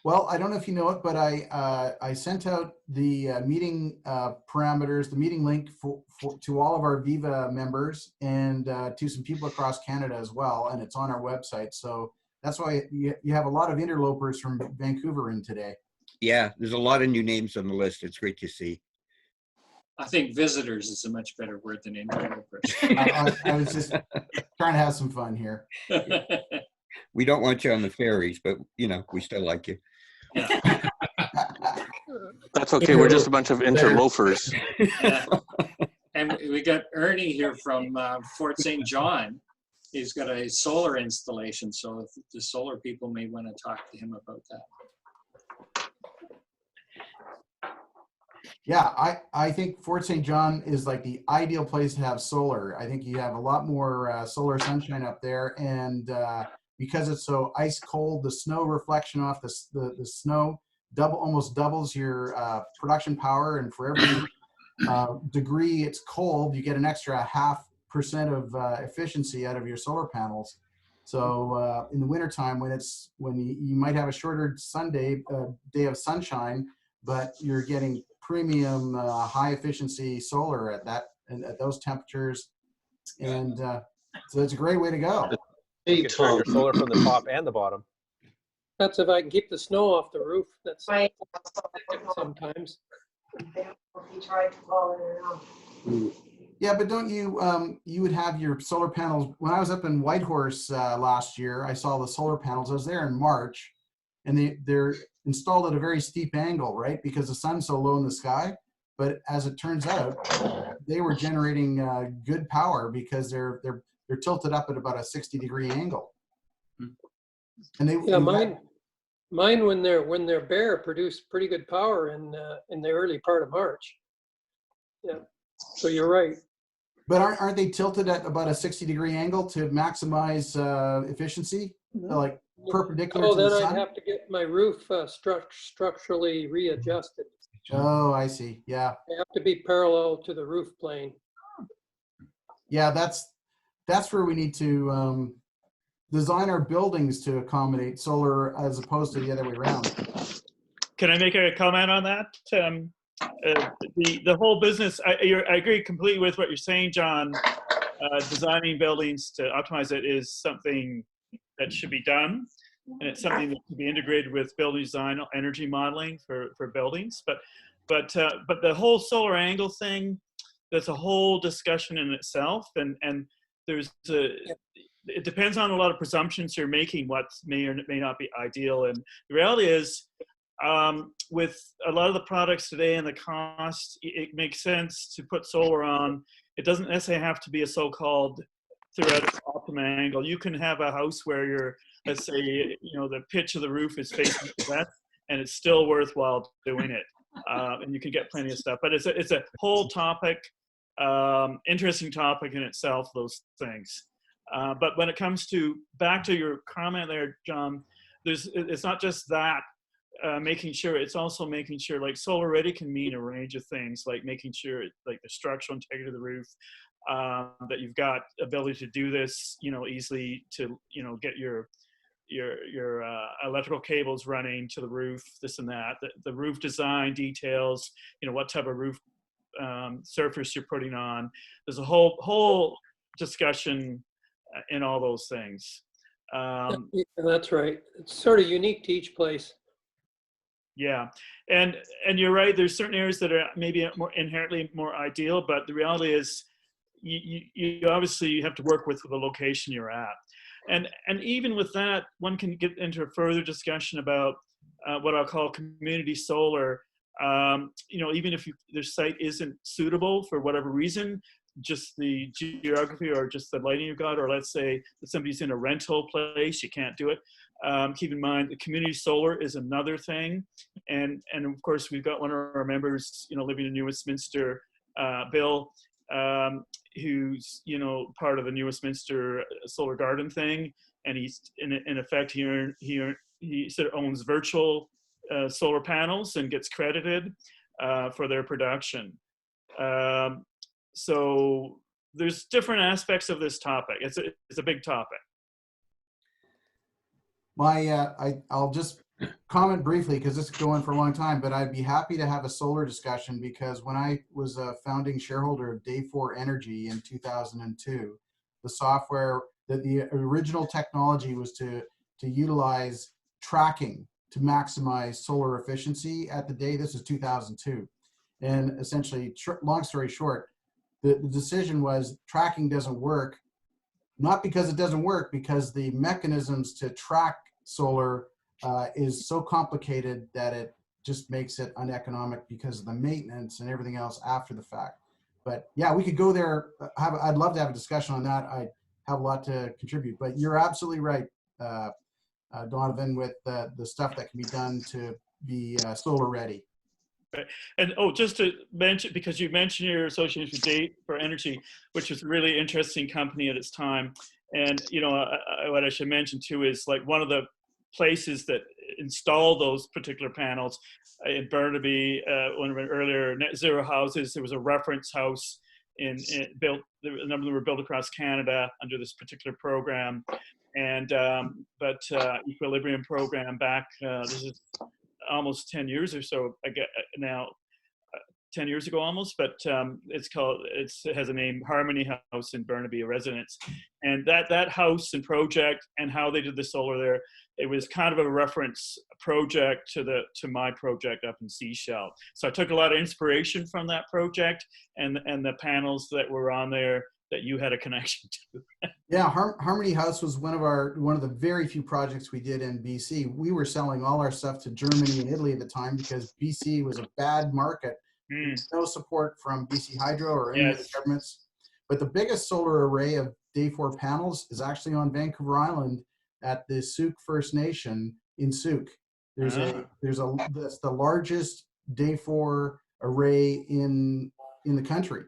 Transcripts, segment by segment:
Well, I don't know if you know it, but I sent out the meeting parameters, the meeting link to all of our VEVA members and to some people across Canada as well, and it's on our website. So that's why you have a lot of interlopers from Vancouver in today. Yeah, there's a lot of new names on the list. It's great to see. I think visitors is a much better word than interlopers. I was just trying to have some fun here. We don't want you on the ferries, but you know, we still like you. Yeah. That's okay. We're just a bunch of interlopers. Yeah. And we got Ernie here from Fort St. John. He's got a solar installation, so if the solar people may want to talk to him about that. Yeah, I think Fort St. John is like the ideal place to have solar. I think you have a lot more solar sunshine up there, and because it's so ice cold, the snow reflection off the snow almost doubles your production power, and for every degree it's cold, you get an extra 0.5% of efficiency out of your solar panels. So in the wintertime, when you might have a shorter day of sunshine, but you're getting premium high efficiency solar at those temperatures, and so it's a great way to go. You can turn your solar from the top and the bottom. That's if I can keep the snow off the roof. That's Right. sometimes. He tried to fall in and out. Yeah, but don't you, you would have your solar panels. When I was up in Whitehorse last year, I saw the solar panels. I was there in March, and they're installed at a very steep angle, right? Because the sun's so low in the sky. But as it turns out, they were generating good power because they're tilted up at about a 60-degree angle. And they mine when they're bare produce pretty good power in the early part of March. Yeah, so you're right. But aren't they tilted at about a 60-degree angle to maximize efficiency, like perpendicular to the sun? Then I'd have to get my roof structurally readjusted. Oh, I see. Yeah. They have to be parallel to the roof plane. Yeah, that's where we need to design our buildings to accommodate solar as opposed to the other way around. Can I make a comment on that? The whole business, I agree completely with what you're saying, John. Designing buildings to optimize it is something that should be done, and it's something that can be integrated with building design, energy modeling for buildings. But the whole solar angle thing, that's a whole discussion in itself, and it depends on a lot of presumptions you're making, what may or may not be ideal. And the reality is, with a lot of the products today and the cost, it makes sense to put solar on. It doesn't necessarily have to be a so-called theoretical optimum angle. You can have a house where you're, let's say, the pitch of the roof is facing the west, and it's still worthwhile doing it. And you can get plenty of stuff. But it's a whole topic, interesting topic in itself, those things. But when it comes to, back to your comment there, John, it's not just that. Making sure, it's also making sure, like solar ready can mean a range of things, like making sure like the structural integrity of the roof, that you've got ability to do this, easily to, get your electrical cables running to the roof, this and that, the roof design details, what type of roof surface you're putting on. There's a whole discussion in all those things. That's right. It's sort of unique to each place. Yeah, and you're right. There's certain areas that are maybe inherently more ideal, but the reality is, you obviously have to work with the location you're at, and even with that, one can get into a further discussion about what I'll call community solar. Even if their site isn't suitable for whatever reason, just the geography or just the lighting you've got, or let's say that somebody's in a rental place, you can't do it. Keep in mind, the community solar is another thing. And of course, we've got one of our members, living in New Westminster, Bill, who's, part of the New Westminster Solar Garden thing. And he's, in effect, he sort of owns virtual solar panels and gets credited for their production. So there's different aspects of this topic. It's a big topic. I'll just comment briefly because this is going for a long time, but I'd be happy to have a solar discussion because when I was a founding shareholder of Day 4 Energy in 2002, the software, the original technology was to utilize tracking to maximize solar efficiency at the day. This is 2002. And essentially, long story short, the decision was tracking doesn't work, not because it doesn't work, because the mechanisms to track solar is so complicated that it just makes it uneconomic because of the maintenance and everything else after the fact. But yeah, we could go there. I'd love to have a discussion on that. I have a lot to contribute, but you're absolutely right, Donovan, with the stuff that can be done to be solar ready. Right. And just to mention, because you mentioned your association with Day for Energy, which was a really interesting company at its time. And, what I should mention too is like one of the places that installed those particular panels in Burnaby, one of the earlier net zero houses, there was a reference house built, a number of them were built across Canada under this particular program. And, Equilibrium program back, this is almost 10 years or so now, 10 years ago almost, but it has a name, Harmony House in Burnaby, a residence. And that house and project and how they did the solar there, it was kind of a reference project to my project up in Seashell. So I took a lot of inspiration from that project and the panels that were on there that you had a connection to. Yeah, Harmony House was one of the very few projects we did in BC. We were selling all our stuff to Germany and Italy at the time because BC was a bad market. No support from BC Hydro or any of the governments. But the biggest solar array of Day 4 panels is actually on Vancouver Island at the Souk First Nation in Souk. That's the largest Day 4 array in the country,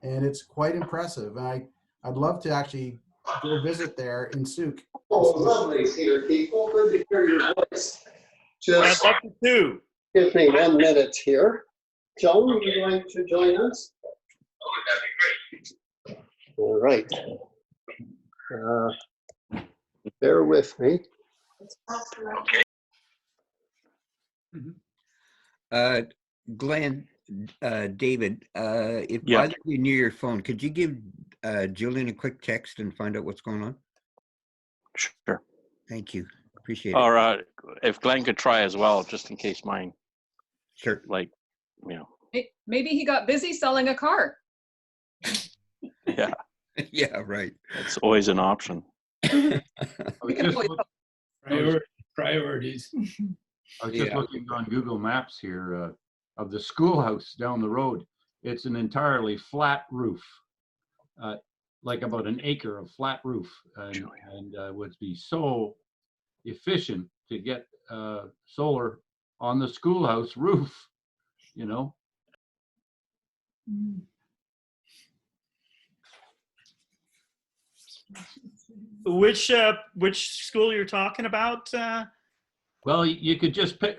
and it's quite impressive. And I'd love to actually go visit there in Souk. Oh, lovely to see people. Good to hear your voice. Just I'd love to too. give me 1 minute here. Joan, would you like to join us? Oh, that'd be great. All right. Bear with me. Glenn, David, if Yeah. while you're near your phone, could you give Julian a quick text and find out what's going on? Sure. Thank you. Appreciate it. Or if Glenn could try as well, just in case mine, Sure. Maybe he got busy selling a car. Yeah, Yeah, right. it's always an option. We can always Priorities. I was just Yeah. looking on Google Maps here of the schoolhouse down the road. It's an entirely flat roof, like about an acre of flat roof, and would be so efficient to get solar on the schoolhouse roof, Which school you're talking about? Well, you could just pick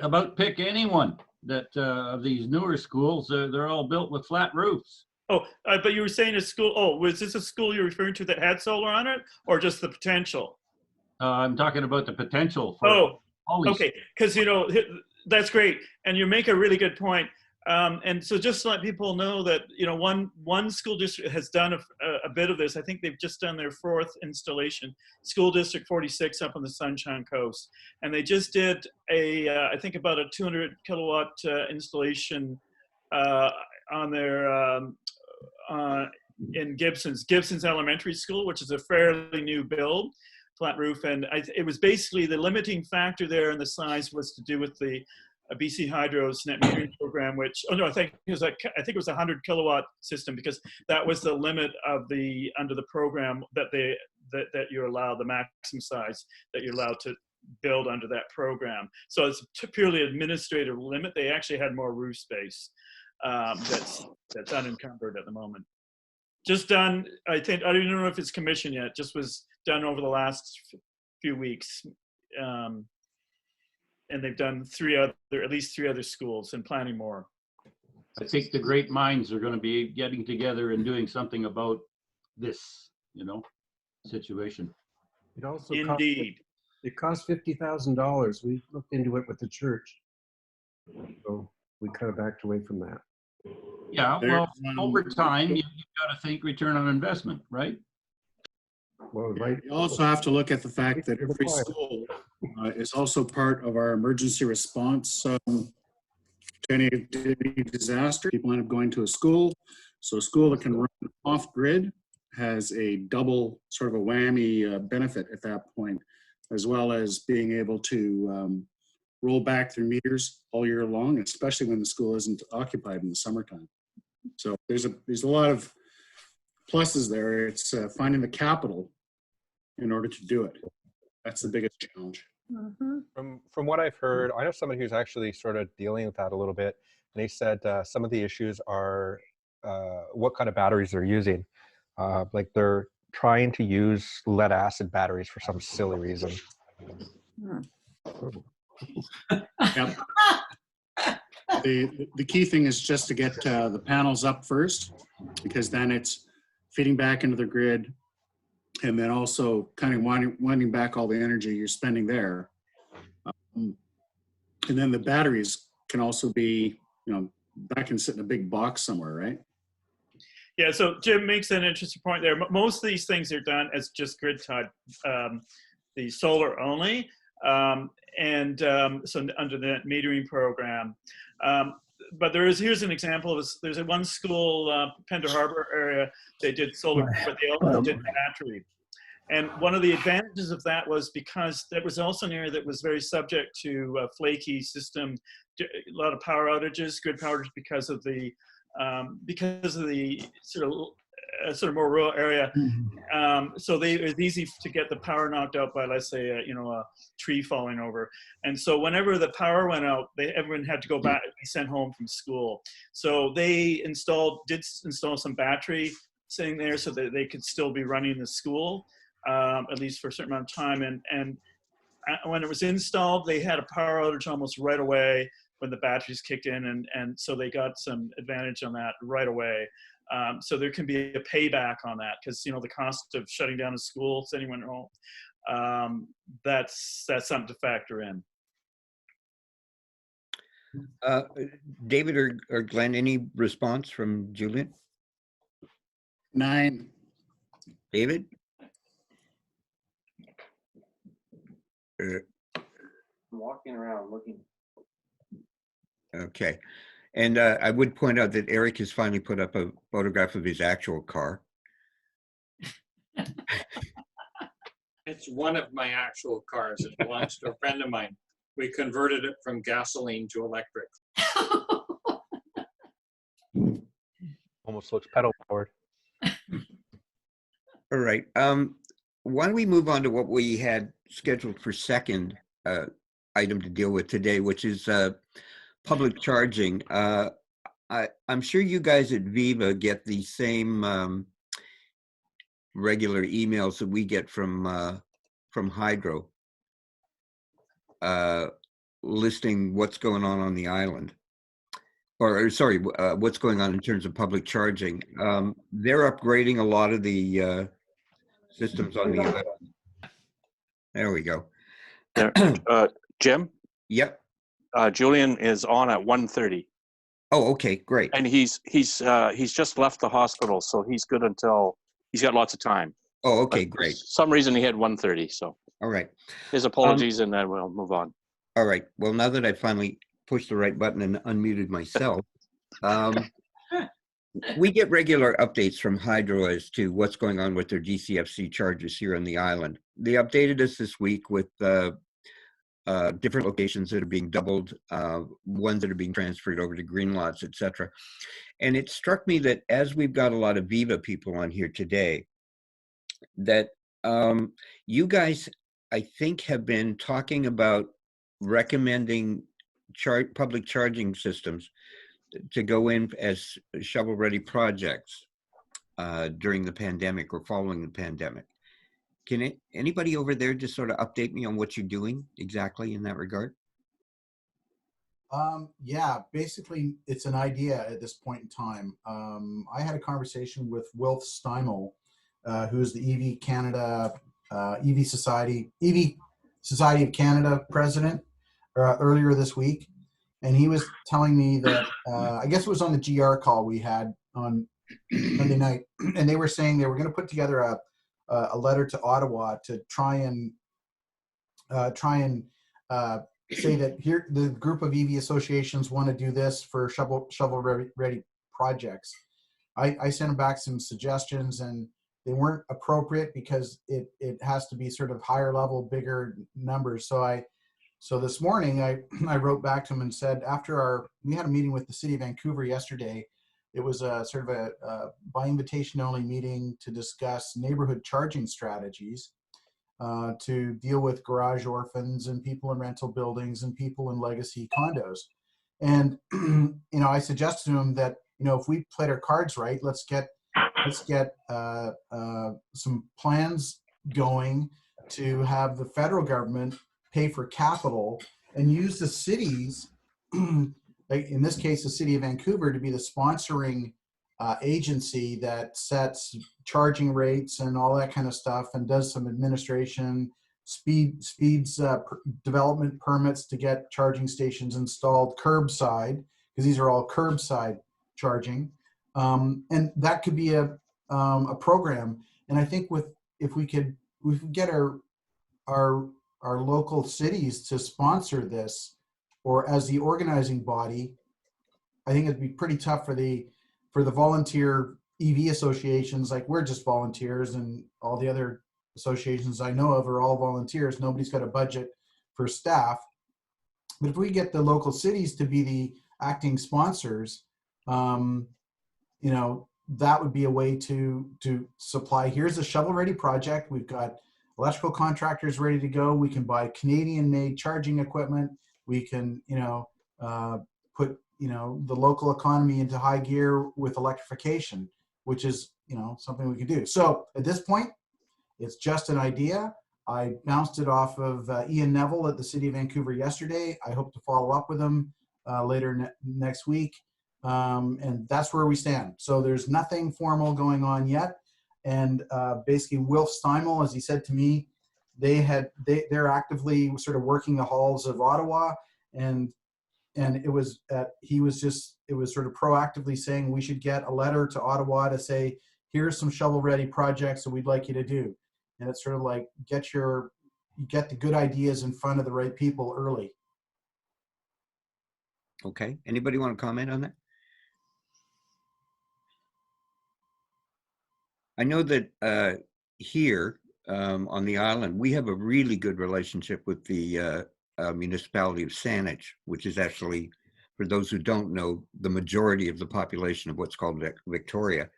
anyone that of these newer schools. They're all built with flat roofs. Oh, but you were saying a school. Oh, was this a school you're referring to that had solar on it, or just the potential? I'm talking about the potential for all these. Okay, because that's great, and you make a really good point. And so just to let people know that one school district has done a bit of this. I think they've just done their 4th installation, School District 46 up on the Sunshine Coast, and they just did I think about a 200 kilowatt installation on their in Gibson's Elementary School, which is a fairly new build, flat roof, and it was basically the limiting factor there, and the size was to do with the BC Hydro's net metering program, which I think it was a 100 kilowatt system, because that was the limit of under the program that you're allowed, the maximum size that you're allowed to build under that program. So it's a purely administrative limit. They actually had more roof space that's unencumbered at the moment. Just done, I don't know if it's commissioned yet. Just was done over the last few weeks. and they've done at least three other schools and planning more. I think the great minds are going to be getting together and doing something about this, situation. It also Indeed. cost $50,000. We looked into it with the church, so we kind of backed away from that. Yeah, well, over time, you've got to think return on investment, right? Well, right. You also have to look at the fact that every school is also part of our emergency response to any disaster. People end up going to a school. So a school that can run off grid has a double sort of a whammy benefit at that point, as well as being able to roll back their meters all year long, especially when the school isn't occupied in the summertime. So there's a lot of pluses there. It's finding the capital in order to do it. That's the biggest challenge. From what I've heard, I know somebody who's actually sort of dealing with that a little bit, and they said some of the issues are what kind of batteries they're using. Like they're trying to use lead acid batteries for some silly reason. Yep. The key thing is just to get the panels up first, because then it's feeding back into the grid, and then also kind of winding back all the energy you're spending there. And then the batteries can also be, that can sit in a big box somewhere, right? Yeah, so Jim makes an interesting point there. Most of these things are done as just grid tied, the solar only, so under the metering program. But here's an example of there's one school, Pender Harbor area, they did solar, but they also did battery. And one of the advantages of that was because that was also an area that was very subject to a flaky system, a lot of power outages, grid power outages because of the sort of more rural area. So it's easy to get the power knocked out by, let's say, a tree falling over. And so whenever the power went out, everyone had to go back, be sent home from school. So they did install some battery sitting there so that they could still be running the school, at least for a certain amount of time. And when it was installed, they had a power outage almost right away when the batteries kicked in, and so they got some advantage on that right away. So there can be a payback on that, because the cost of shutting down a school, sending anyone home, that's something to factor in. David or Glenn, any response from Julian? 9. David? I'm walking around looking. Okay. And I would point out that Eric has finally put up a photograph of his actual car. It's one of my actual cars. It belongs to a friend of mine. We converted it from gasoline to electric. Almost looks pedal powered. All right. Why don't we move on to what we had scheduled for second item to deal with today, which is public charging. I'm sure you guys at VEVA get the same regular emails that we get from Hydro, listing what's going on the island, or sorry, what's going on in terms of public charging. They're upgrading a lot of the systems on the island. There we go. Jim? Yep. Julian is on at 1:30. Oh, okay, great. And he's just left the hospital, so he's good until he's got lots of time. Oh, okay, But great. For some reason he had 1:30, so. All right. His apologies, and then we'll move on. All right. Well, now that I finally pushed the right button and unmuted myself, we get regular updates from Hydro as to what's going on with their DCFC charges here on the island. They updated us this week with different locations that are being doubled, ones that are being transferred over to green lots, etc. And it struck me that as we've got a lot of VEVA people on here today, that you guys, I think, have been talking about recommending public charging systems to go in as shovel-ready projects during the pandemic or following the pandemic. Can anybody over there just sort of update me on what you're doing exactly in that regard? Yeah, basically it's an idea at this point in time. I had a conversation with Wilf Steimel, who's the EV Canada, EV Society of Canada president earlier this week. And he was telling me that, I guess it was on the GR call we had on Monday night. And they were saying they were going to put together a letter to Ottawa to try and say that here the group of EV associations want to do this for shovel ready projects. I sent them back some suggestions and they weren't appropriate because it has to be sort of higher level, bigger numbers. So this morning I wrote back to them and said, we had a meeting with the city of Vancouver yesterday. It was a sort of a by invitation only meeting to discuss neighborhood charging strategies. To deal with garage orphans and people in rental buildings and people in legacy condos. And, I suggested to him that, if we played our cards right, let's get some plans going to have the federal government pay for capital and use the cities, like in this case, the city of Vancouver, to be the sponsoring agency that sets charging rates and all that kind of stuff and does some administration, speeds development permits to get charging stations installed curbside, because these are all curbside charging. And that could be a program. And I think if we could get our local cities to sponsor this, or as the organizing body, I think it'd be pretty tough for the volunteer EV associations. Like, we're just volunteers, and all the other associations I know of are all volunteers. Nobody's got a budget for staff. But if we get the local cities to be the acting sponsors, that would be a way to supply. Here's a shovel-ready project. We've got electrical contractors ready to go. We can buy Canadian-made charging equipment. We can, put the local economy into high gear with electrification, which is something we can do. So at this point, it's just an idea. I bounced it off of Ian Neville at the City of Vancouver yesterday. I hope to follow up with him later next week, and that's where we stand. So there's nothing formal going on yet, and basically Wilf Steimel, as he said to me, they're actively sort of working the halls of Ottawa, and it was sort of proactively saying we should get a letter to Ottawa to say, here's some shovel ready projects that we'd like you to do. And it's sort of like, get the good ideas in front of the right people early. Okay, anybody want to comment on that? I know that here on the island, we have a really good relationship with the municipality of Saanich, which is actually, for those who don't know, the majority of the population of what's called Victoria.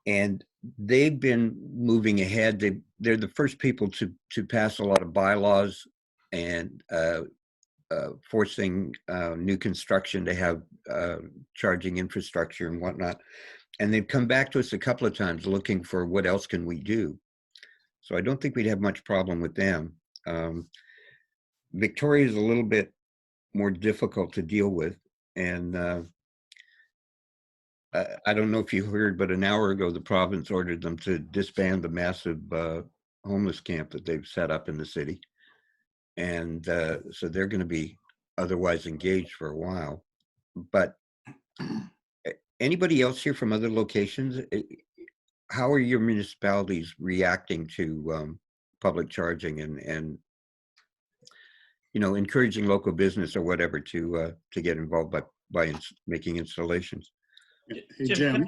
And they've been moving ahead. They're the first people to pass a lot of bylaws and forcing new construction to have charging infrastructure and whatnot. And they've come back to us a couple of times looking for what else can we do. So I don't think we'd have much problem with them. Victoria is a little bit more difficult to deal with. And I don't know if you heard, but an hour ago, the province ordered them to disband the massive homeless camp that they've set up in the city. And so they're going to be otherwise engaged for a while. But anybody else here from other locations? How are your municipalities reacting to public charging and encouraging local business or whatever to get involved by making installations? Hey, Jim.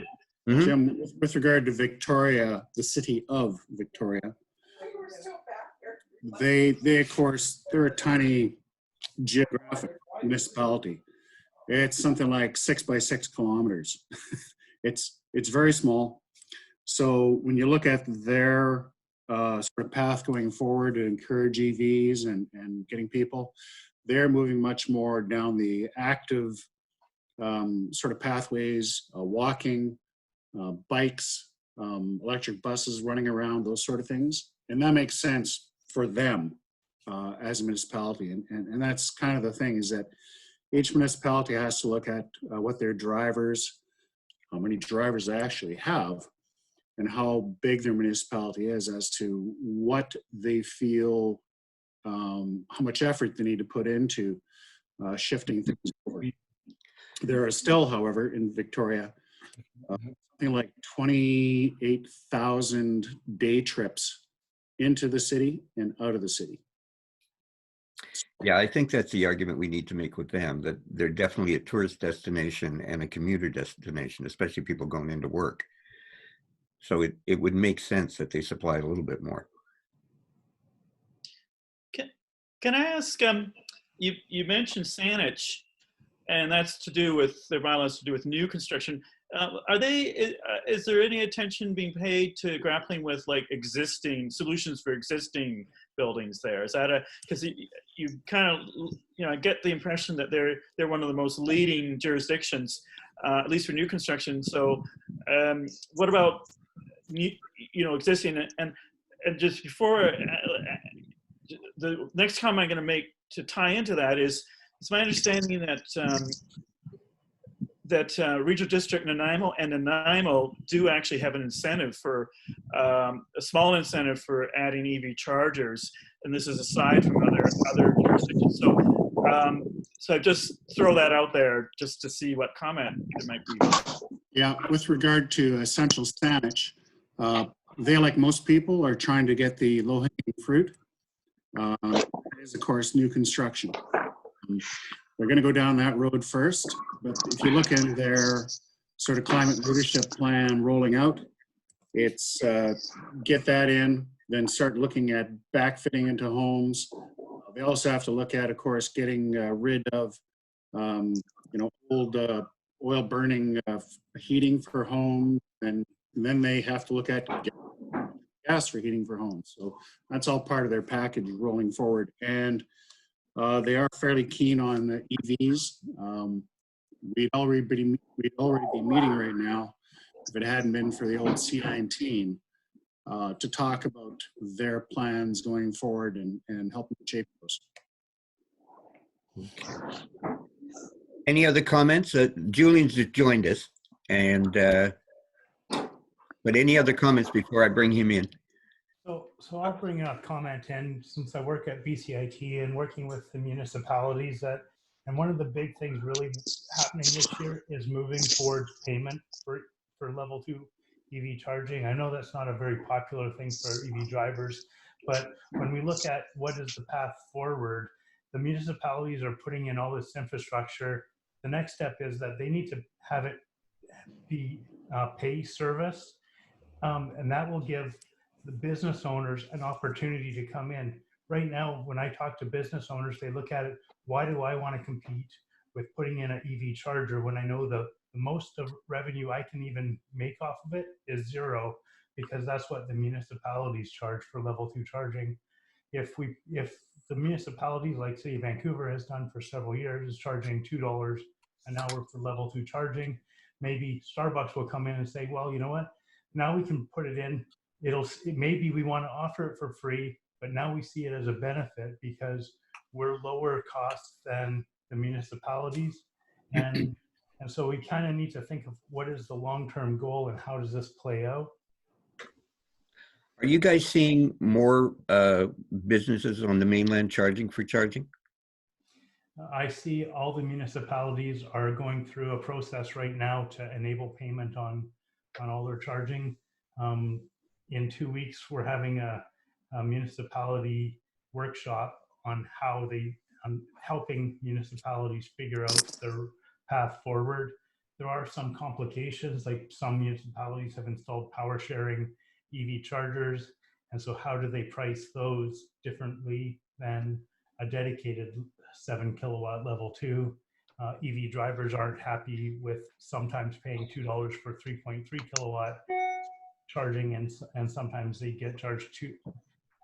Mm-hmm. Jim, with regard to Victoria, the city of Victoria, they of course, they're a tiny geographic municipality. It's something like 6 by 6 kilometers. It's very small. So when you look at their sort of path going forward to encourage EVs and getting people, they're moving much more down the active sort of pathways, walking, bikes, electric buses running around, those sort of things. And that makes sense for them as a municipality. And that's kind of the thing, is that each municipality has to look at what their drivers, how many drivers they actually have, and how big their municipality is as to what they feel, how much effort they need to put into shifting things forward. There are still, however, in Victoria, something like 28,000 day trips into the city and out of the city. Yeah, I think that's the argument we need to make with them, that they're definitely a tourist destination and a commuter destination, especially people going into work. So it would make sense that they supply a little bit more. Can I ask, you mentioned Saanich, and that's to do with, their bylaws to do with new construction. Is there any attention being paid to grappling with like existing solutions for existing buildings there? Is that because you kind of, I get the impression that they're one of the most leading jurisdictions, at least for new construction. So what about, existing, and just before, the next comment I'm going to make to tie into that is, it's my understanding that Regional District Nanaimo and Nanaimo do actually have an incentive for, a small incentive for adding EV chargers, and this is aside from other jurisdictions. So I just throw that out there just to see what comment it might be. Yeah, with regard to Essential Saanich, they, like most people, are trying to get the low-hanging fruit. It is, of course, new construction. They're going to go down that road first, but if you look into their sort of climate leadership plan rolling out, it's get that in, then start looking at backfitting into homes. They also have to look at, of course, getting rid of, old oil burning heating for homes, and then they have to look at gas for heating for homes. So that's all part of their package rolling forward. And they are fairly keen on the EVs. We'd already be meeting right now, if it hadn't been for the old C19, to talk about their plans going forward and helping shape those. Any other comments? Julian's just joined us, and but any other comments before I bring him in? So I'll bring a comment in, since I work at BCIT and working with the municipalities, and one of the big things really happening this year is moving towards payment for level 2 EV charging. I know that's not a very popular thing for EV drivers, but when we look at what is the path forward, the municipalities are putting in all this infrastructure. The next step is that they need to have it be pay service, and that will give the business owners an opportunity to come in. Right now, when I talk to business owners, they look at it, why do I want to compete with putting in an EV charger when I know the most of revenue I can even make off of it is zero, because that's what the municipalities charge for level 2 charging. If the municipalities, like say Vancouver has done for several years, is charging $2 an hour for level 2 charging, maybe Starbucks will come in and say, well, you know what, now we can put it in. Maybe we want to offer it for free, but now we see it as a benefit because we're lower cost than the municipalities. And so we kind of need to think of what is the long-term goal and how does this play out? Are you guys seeing more businesses on the mainland charging for charging? I see all the municipalities are going through a process right now to enable payment on all their charging. In 2 weeks, we're having a municipality workshop on how helping municipalities figure out their path forward. There are some complications, like some municipalities have installed power sharing EV chargers, and so how do they price those differently than a dedicated 7 kilowatt level 2? EV drivers aren't happy with sometimes paying $2 for 3.3 kilowatt charging, and sometimes they get charged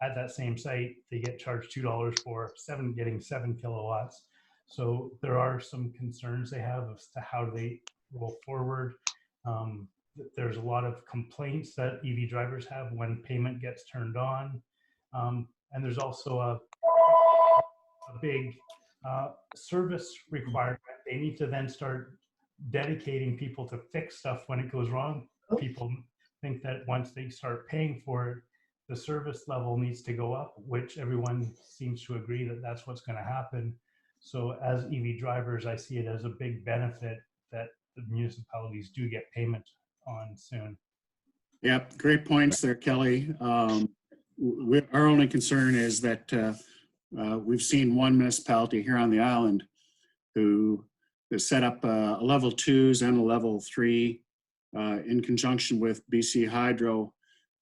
at that same site, they get charged $2 for getting 7 kilowatts. So there are some concerns they have as to how they roll forward. There's a lot of complaints that EV drivers have when payment gets turned on. And there's also a big service requirement. They need to then start dedicating people to fix stuff when it goes wrong. People think that once they start paying for it, the service level needs to go up, which everyone seems to agree that that's what's going to happen. So as EV drivers, I see it as a big benefit that the municipalities do get payment on soon. Yep, great points there, Kelly. Our only concern is that we've seen one municipality here on the island who has set up a level 2s and a level 3 in conjunction with BC Hydro,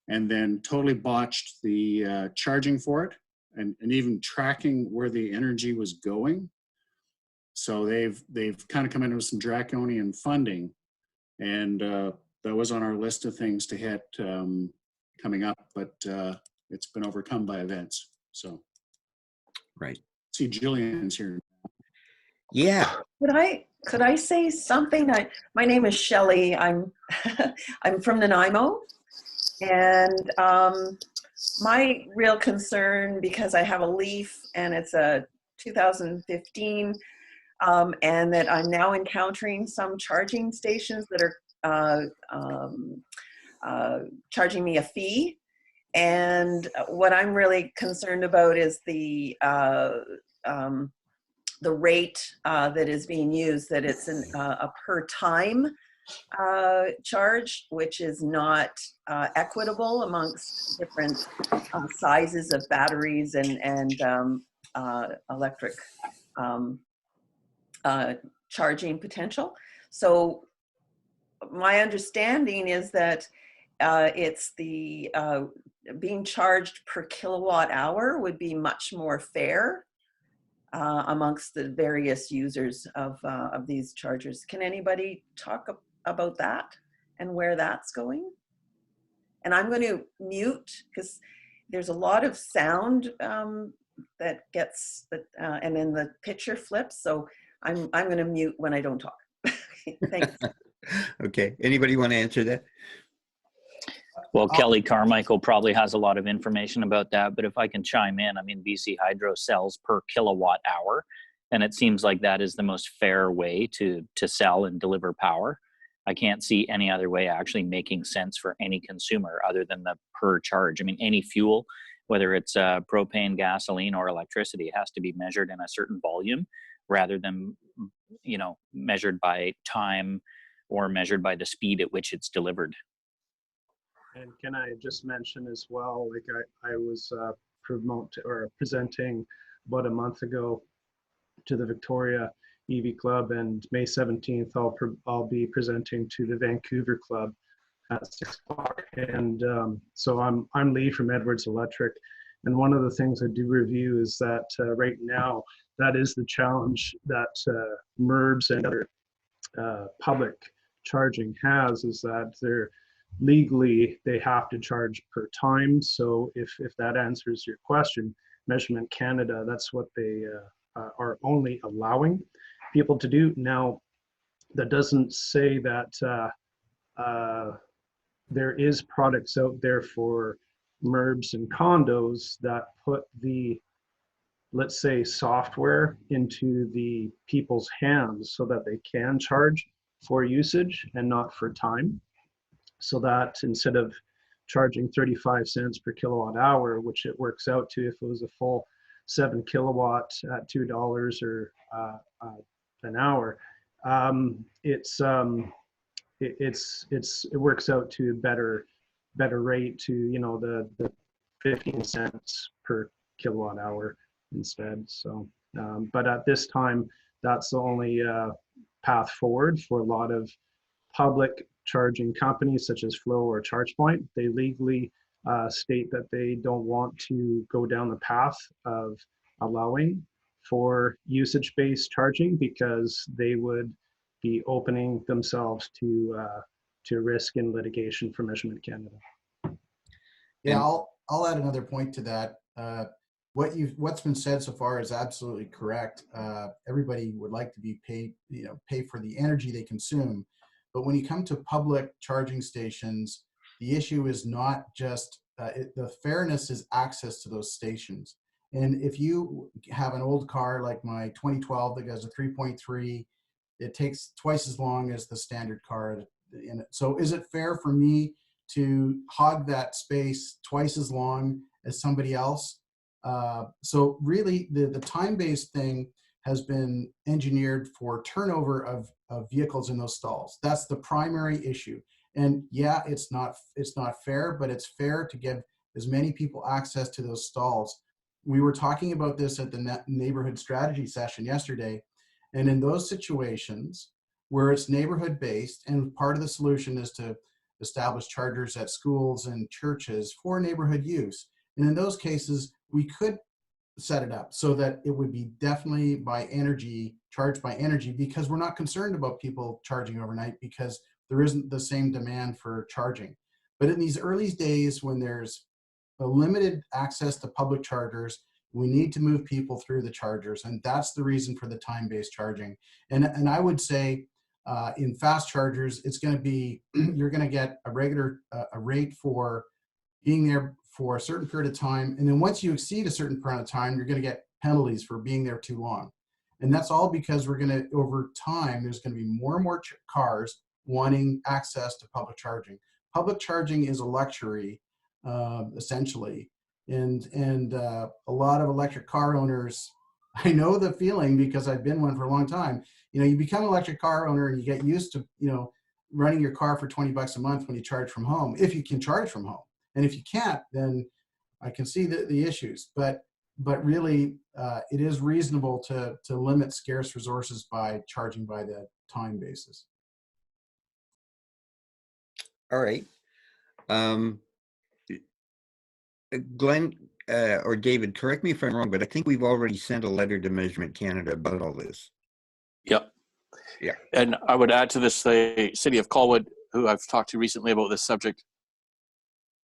and then totally botched the charging for it and even tracking where the energy was going. So they've kind of come in with some draconian funding, and that was on our list of things to hit coming up, but it's been overcome by events. So, right. See, Jillian's here. Yeah. Could I say something? My name is Shelley. I'm I'm from Nanaimo, and my real concern, because I have a Leaf and it's a 2015, and that I'm now encountering some charging stations that are charging me a fee. And what I'm really concerned about is the rate that is being used, that it's a per time charge, which is not equitable amongst different sizes of batteries and electric charging potential. So my understanding is that it's the being charged per kilowatt hour would be much more fair amongst the various users of these chargers. Can anybody talk about that and where that's going? And I'm going to mute because there's a lot of sound that gets, and then the picture flips. So I'm going to mute when I don't talk. Thanks. Okay. Anybody want to answer that? Well, Kelly Carmichael probably has a lot of information about that, but if I can chime in, I mean, BC Hydro sells per kilowatt hour, and it seems like that is the most fair way to sell and deliver power. I can't see any other way actually making sense for any consumer other than the per charge. I mean, any fuel, whether it's propane, gasoline, or electricity, has to be measured in a certain volume rather than, you know, measured by time or measured by the speed at which it's delivered. And can I just mention as well, like I was presenting about a month ago to the Victoria EV Club, and May 17th I'll be presenting to the Vancouver Club at 6 o'clock. And so I'm Lee from Edwards Electric, and one of the things I do review is that right now that is the challenge that MURBs and other public charging has, is that they're legally they have to charge per time. So if that answers your question, Measurement Canada, that's what they are only allowing people to do. Now, that doesn't say that there is products out there for MURBs and condos that put the, let's say, software into the people's hands so that they can charge for usage and not for time. So that instead of charging 35 cents per kilowatt hour, which it works out to if it was a full 7 kilowatt at $2 or an hour, it works out to a better rate, to, you know, the 15 cents per kilowatt hour instead. So, but at this time, that's the only path forward for a lot of public charging companies such as Flow or ChargePoint. They legally state that they don't want to go down the path of allowing for usage-based charging because they would be opening themselves to risk in litigation for Measurement Canada. Yeah, I'll add another point to that. What's been said so far is absolutely correct. Everybody would like to be paid, pay for the energy they consume. But when you come to public charging stations, the issue is not just, the fairness is access to those stations. And if you have an old car like my 2012 that goes a 3.3, it takes twice as long as the standard car in it. So is it fair for me to hog that space twice as long as somebody else? So really the time-based thing has been engineered for turnover of vehicles in those stalls. That's the primary issue. And yeah, it's not fair, but it's fair to give as many people access to those stalls. We were talking about this at the neighborhood strategy session yesterday. And in those situations where it's neighborhood based, and part of the solution is to establish chargers at schools and churches for neighborhood use. And in those cases, we could set it up so that it would be definitely by energy, charged by energy, because we're not concerned about people charging overnight because there isn't the same demand for charging. But in these early days when there's a limited access to public chargers, we need to move people through the chargers, and that's the reason for the time-based charging. And I would say in fast chargers, it's going to be you're going to get a regular a rate for being there for a certain period of time, and then once you exceed a certain period of time, you're going to get penalties for being there too long. And that's all because we're going to, over time, there's going to be more and more cars wanting access to public charging. Public charging is a luxury, essentially. And a lot of electric car owners, I know the feeling because I've been one for a long time. You know, you become an electric car owner and you get used to, you know, running your car for 20 bucks a month when you charge from home, if you can charge from home. And if you can't, then I can see the issues. But really, it is reasonable to limit scarce resources by charging by the time basis. All right. Glenn or David, correct me if I'm wrong, but I think we've already sent a letter to Measurement Canada about all this. Yep. Yeah. And I would add to this, the city of Colwood, who I've talked to recently about this subject,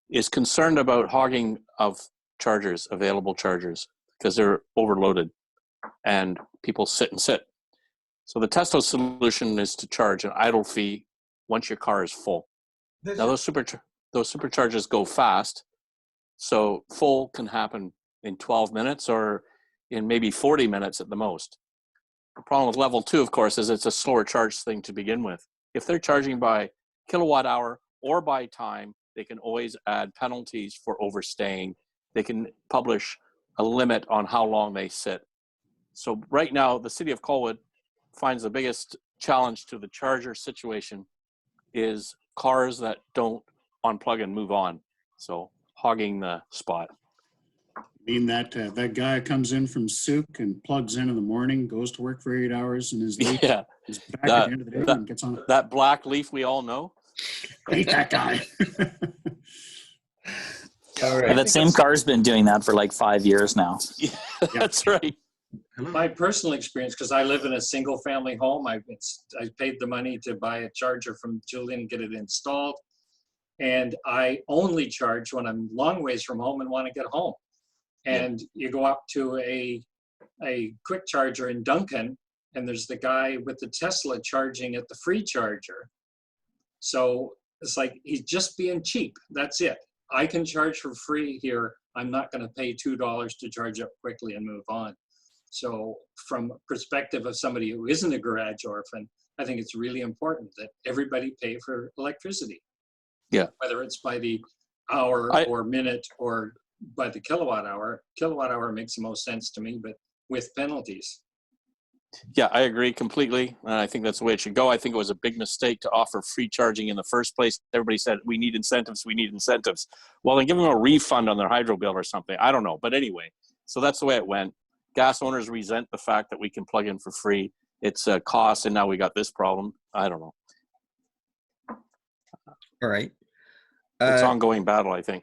is concerned about hogging of chargers, available chargers, because they're overloaded and people sit and sit. So the Testo solution is to charge an idle fee once your car is full. Now those superchargers go fast, so full can happen in 12 minutes or in maybe 40 minutes at the most. The problem with level 2, of course, is it's a slower charge thing to begin with. If they're charging by kilowatt hour or by time, they can always add penalties for overstaying. They can publish a limit on how long they sit. So right now, the city of Colwood finds the biggest challenge to the charger situation is cars that don't unplug and move on. So hogging the spot. I mean that that guy comes in from Souk and plugs in the morning, goes to work for 8 hours, and is late. Yeah, Is back at the end of the day and gets on. That black leaf we all know. Hate that guy. All right. And that same car's been doing that for like 5 years now. Yeah, that's right. My personal experience, because I live in a single family home, I paid the money to buy a charger from Julian and get it installed. And I only charge when I'm long ways from home and want to get home. And you go up to a quick charger in Duncan, and there's the guy with the Tesla charging at the free charger. So it's like he's just being cheap. That's it. I can charge for free here. I'm not going to pay $2 to charge up quickly and move on. So from perspective of somebody who isn't a garage orphan, I think it's really important that everybody pay for electricity. Yeah. Whether it's by the hour or minute or by the kilowatt hour. Kilowatt hour makes the most sense to me, but with penalties. Yeah, I agree completely. And I think that's the way it should go. I think it was a big mistake to offer free charging in the first place. Everybody said, we need incentives, we need incentives. Well, then give them a refund on their hydro bill or something. I don't know. But anyway, so that's the way it went. Gas owners resent the fact that we can plug in for free. It's a cost, and now we got this problem. I don't know. All right. It's ongoing battle, I think.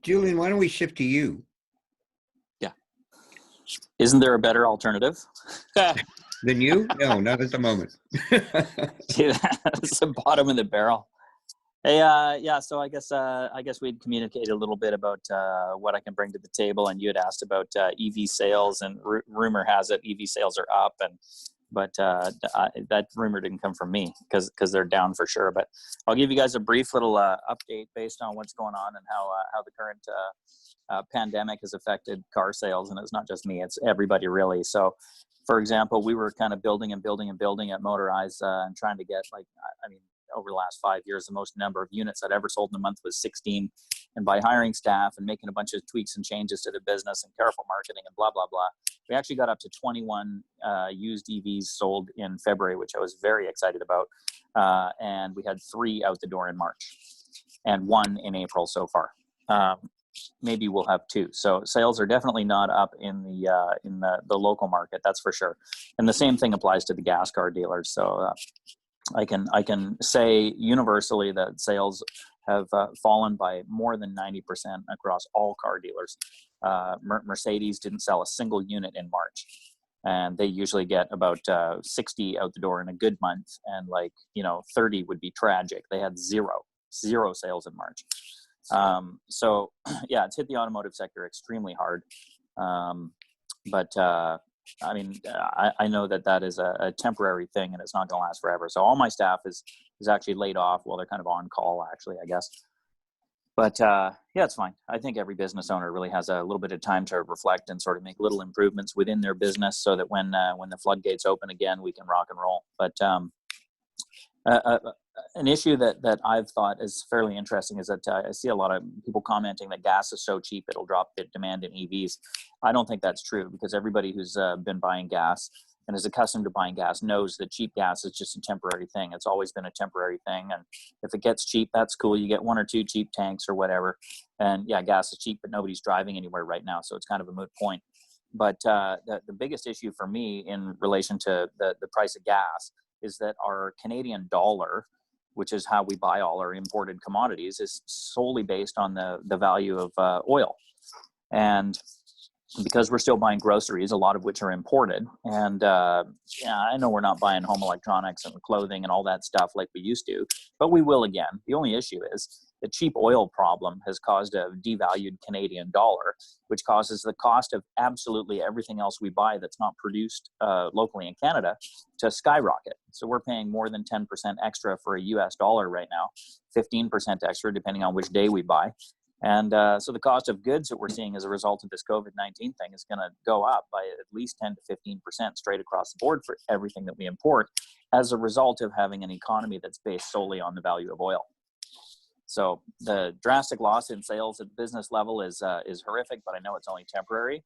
Julian, why don't we shift to you? Yeah. Isn't there a better alternative? Than you? No, not at the moment. That's the bottom of the barrel. Hey, yeah. So I guess we'd communicate a little bit about what I can bring to the table, and you had asked about EV sales, and rumor has it EV sales are up, and but that rumor didn't come from me because they're down for sure. But I'll give you guys a brief little update based on what's going on and how the current pandemic has affected car sales. And it's not just me, it's everybody really. So for example, we were kind of building at Motorize and trying to get, like, I mean, over the last 5 years, the most number of units I'd ever sold in a month was 16. And by hiring staff and making a bunch of tweaks and changes to the business and careful marketing and blah, blah, blah, we actually got up to 21 used EVs sold in February, which I was very excited about. And we had 3 out the door in March and 1 in April so far. Maybe we'll have 2. So sales are definitely not up in the local market, that's for sure. And the same thing applies to the gas car dealers. So I can say universally that sales have fallen by more than 90% across all car dealers. Mercedes didn't sell a single unit in March, and they usually get about 60 out the door in a good month, and 30 would be tragic. They had zero sales in March. So yeah, it's hit the automotive sector extremely hard. But I mean, I know that is a temporary thing, and it's not going to last forever. So all my staff is actually laid off. Well, they're kind of on call, actually, I guess. But yeah, it's fine. I think every business owner really has a little bit of time to reflect and sort of make little improvements within their business, so that when the floodgates open again, we can rock and roll. But an issue that I've thought is fairly interesting is that I see a lot of people commenting that gas is so cheap it'll drop the demand in EVs. I don't think that's true, because everybody who's been buying gas and is accustomed to buying gas knows that cheap gas is just a temporary thing. It's always been a temporary thing, and if it gets cheap, that's cool. You get 1 or 2 cheap tanks or whatever, and yeah, gas is cheap, but nobody's driving anywhere right now, so it's kind of a moot point. But the biggest issue for me in relation to the price of gas is that our Canadian dollar, which is how we buy all our imported commodities, is solely based on the value of oil. And because we're still buying groceries, a lot of which are imported, and yeah, I know we're not buying home electronics and clothing and all that stuff like we used to, but we will again. The only issue is the cheap oil problem has caused a devalued Canadian dollar, which causes the cost of absolutely everything else we buy that's not produced locally in Canada to skyrocket. So we're paying more than 10% extra for a US dollar right now, 15% extra depending on which day we buy. And so the cost of goods that we're seeing as a result of this COVID-19 thing is going to go up by at least 10 to 15% straight across the board for everything that we import, as a result of having an economy that's based solely on the value of oil. So the drastic loss in sales at the business level is horrific, but I know it's only temporary.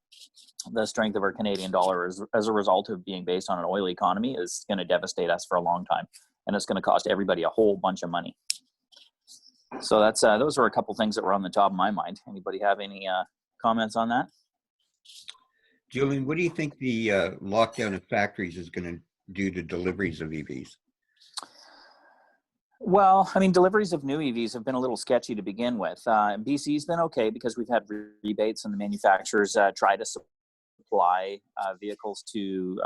The strength of our Canadian dollar as a result of being based on an oil economy is going to devastate us for a long time, and it's going to cost everybody a whole bunch of money. So that's those are a couple things that were on the top of my mind. Anybody have any comments on that? Julian, what do you think the lockdown of factories is going to do to deliveries of EVs? Well, I mean, deliveries of new EVs have been a little sketchy to begin with. BC's been okay because we've had rebates, and the manufacturers try to supply vehicles to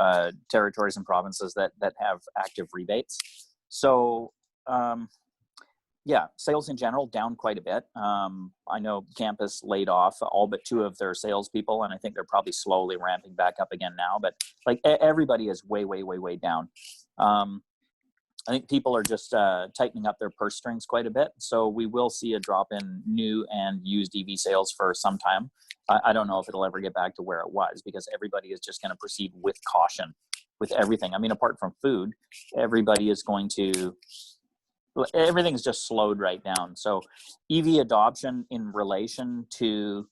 territories and provinces that have active rebates. So yeah, sales in general down quite a bit. I know Campus laid off all but 2 of their salespeople, and I think they're probably slowly ramping back up again now. But like everybody is way, way, way, way down. I think people are just tightening up their purse strings quite a bit. So we will see a drop in new and used EV sales for some time. I don't know if it'll ever get back to where it was, because everybody is just going to proceed with caution with everything. I mean, apart from food, everybody's just slowed right down. So EV adoption in relation to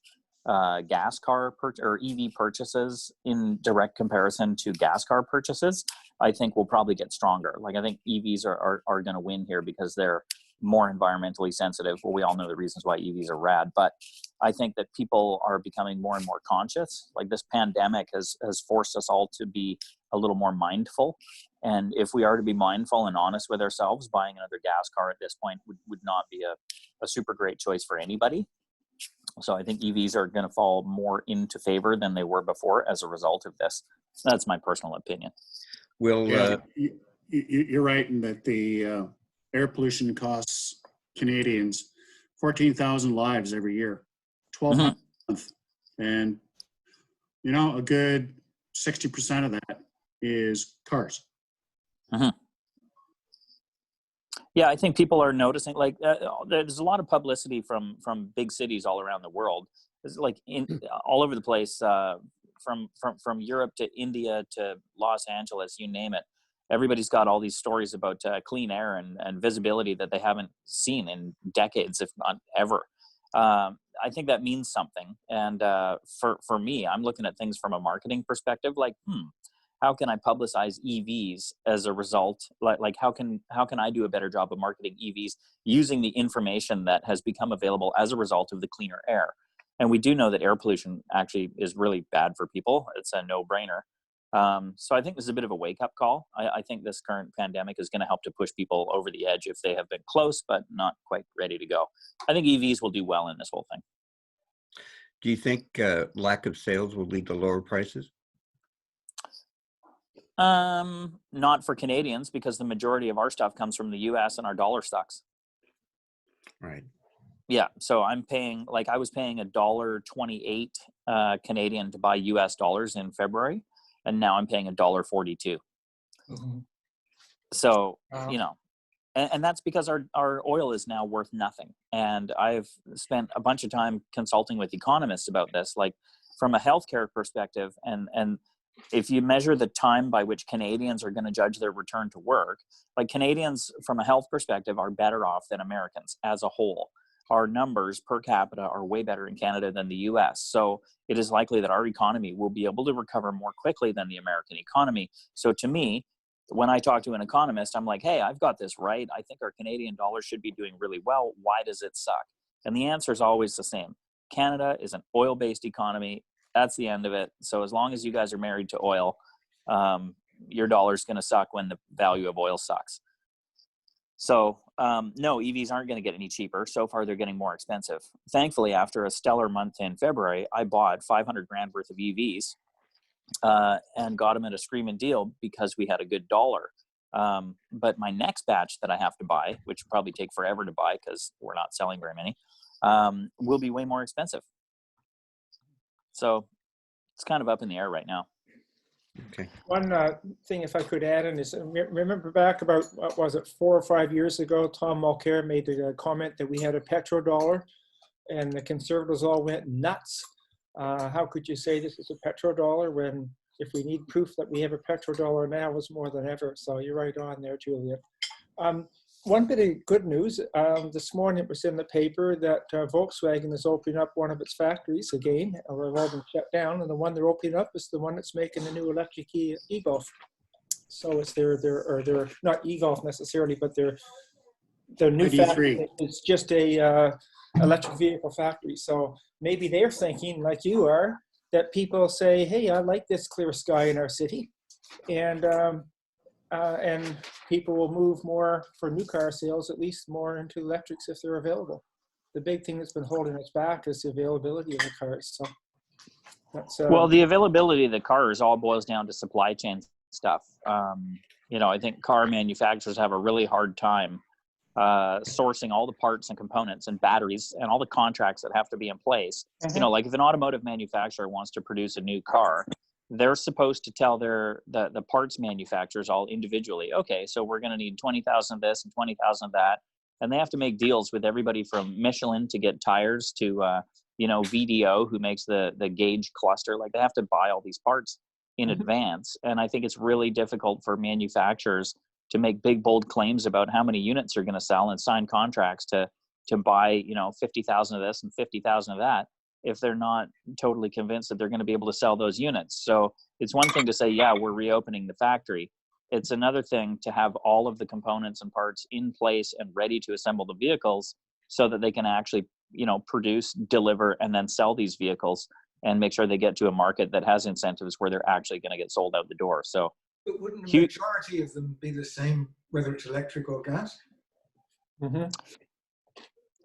gas car or EV purchases in direct comparison to gas car purchases, I think will probably get stronger. Like, I think EVs are going to win here because they're more environmentally sensitive. Well, we all know the reasons why EVs are rad, but I think that people are becoming more and more conscious. Like, this pandemic has forced us all to be a little more mindful. And if we are to be mindful and honest with ourselves, buying another gas car at this point would not be a super great choice for anybody. So I think EVs are going to fall more into favor than they were before as a result of this. That's my personal opinion. Yeah, you're right in that the air pollution costs Canadians 14,000 lives every year, 12 a month. And, you know, a good 60% of that is cars. Yeah, I think people are noticing. Like, there's a lot of publicity from big cities all around the world. It's like all over the place, from Europe to India to Los Angeles, you name it. Everybody's got all these stories about clean air and visibility that they haven't seen in decades, if not ever. I think that means something. And for me, I'm looking at things from a marketing perspective. Like, how can I publicize EVs as a result? Like how can I do a better job of marketing EVs using the information that has become available as a result of the cleaner air? And we do know that air pollution actually is really bad for people. It's a no-brainer. So I think this is a bit of a wake-up call. I think this current pandemic is going to help to push people over the edge if they have been close but not quite ready to go. I think EVs will do well in this whole thing. Do you think lack of sales will lead to lower prices? Not for Canadians, because the majority of our stuff comes from the US and our dollar sucks. Right. Yeah. So I'm paying, like I was paying $1.28 Canadian to buy US dollars in February, and now I'm paying $1.42. So, you know, and that's because our oil is now worth nothing. And I've spent a bunch of time consulting with economists about this, like from a healthcare perspective, and if you measure the time by which Canadians are going to judge their return to work, like Canadians from a health perspective are better off than Americans as a whole. Our numbers per capita are way better in Canada than the US. So it is likely that our economy will be able to recover more quickly than the American economy. So to me, when I talk to an economist, I'm like, hey, I've got this right. I think our Canadian dollar should be doing really well. Why does it suck? And the answer is always the same. Canada is an oil-based economy. That's the end of it. So as long as you guys are married to oil, your dollar's going to suck when the value of oil sucks. So no, EVs aren't going to get any cheaper. So far, they're getting more expensive. Thankfully, after a stellar month in February, I bought 500 grand worth of EVs and got them at a screaming deal because we had a good dollar. But my next batch that I have to buy, which will probably take forever to buy because we're not selling very many, will be way more expensive. So it's kind of up in the air right now. Okay. One thing, if I could add in, is remember back about, what was it, 4 or 5 years ago, Tom Mulcair made a comment that we had a petrodollar and the Conservatives all went nuts. How could you say this is a petrodollar when if we need proof that we have a petrodollar now, it's more than ever? So you're right on there, Julia. One bit of good news, this morning it was in the paper that Volkswagen is opening up one of its factories again. They've all been shut down, and the one they're opening up is the one that's making the new electric e-Golf. So it's their not e-Golf necessarily, but their new ID3. factory is just a electric vehicle factory. So maybe they're thinking, like you are, that people say, hey, I like this clear sky in our city. And people will move more for new car sales, at least more into electrics if they're available. The big thing that's been holding us back is the availability of the cars. So that's, well, the availability of the cars all boils down to supply chain stuff. You know, I think car manufacturers have a really hard time sourcing all the parts and components and batteries and all the contracts that have to be in place. You know, like if an automotive manufacturer wants to produce a new car, they're supposed to tell the parts manufacturers all individually, okay, so we're going to need 20,000 of this and 20,000 of that. And they have to make deals with everybody from Michelin to get tires to, you know, VDO, who makes the gauge cluster. Like they have to buy all these parts in advance. And I think it's really difficult for manufacturers to make big, bold claims about how many units are going to sell and sign contracts to buy, you know, 50,000 of this and 50,000 of that, if they're not totally convinced that they're going to be able to sell those units. So it's one thing to say, yeah, we're reopening the factory. It's another thing to have all of the components and parts in place and ready to assemble the vehicles so that they can actually, you know, produce, deliver, and then sell these vehicles and make sure they get to a market that has incentives where they're actually going to get sold out the door. So but wouldn't the majority of them be the same, whether it's electric or gas?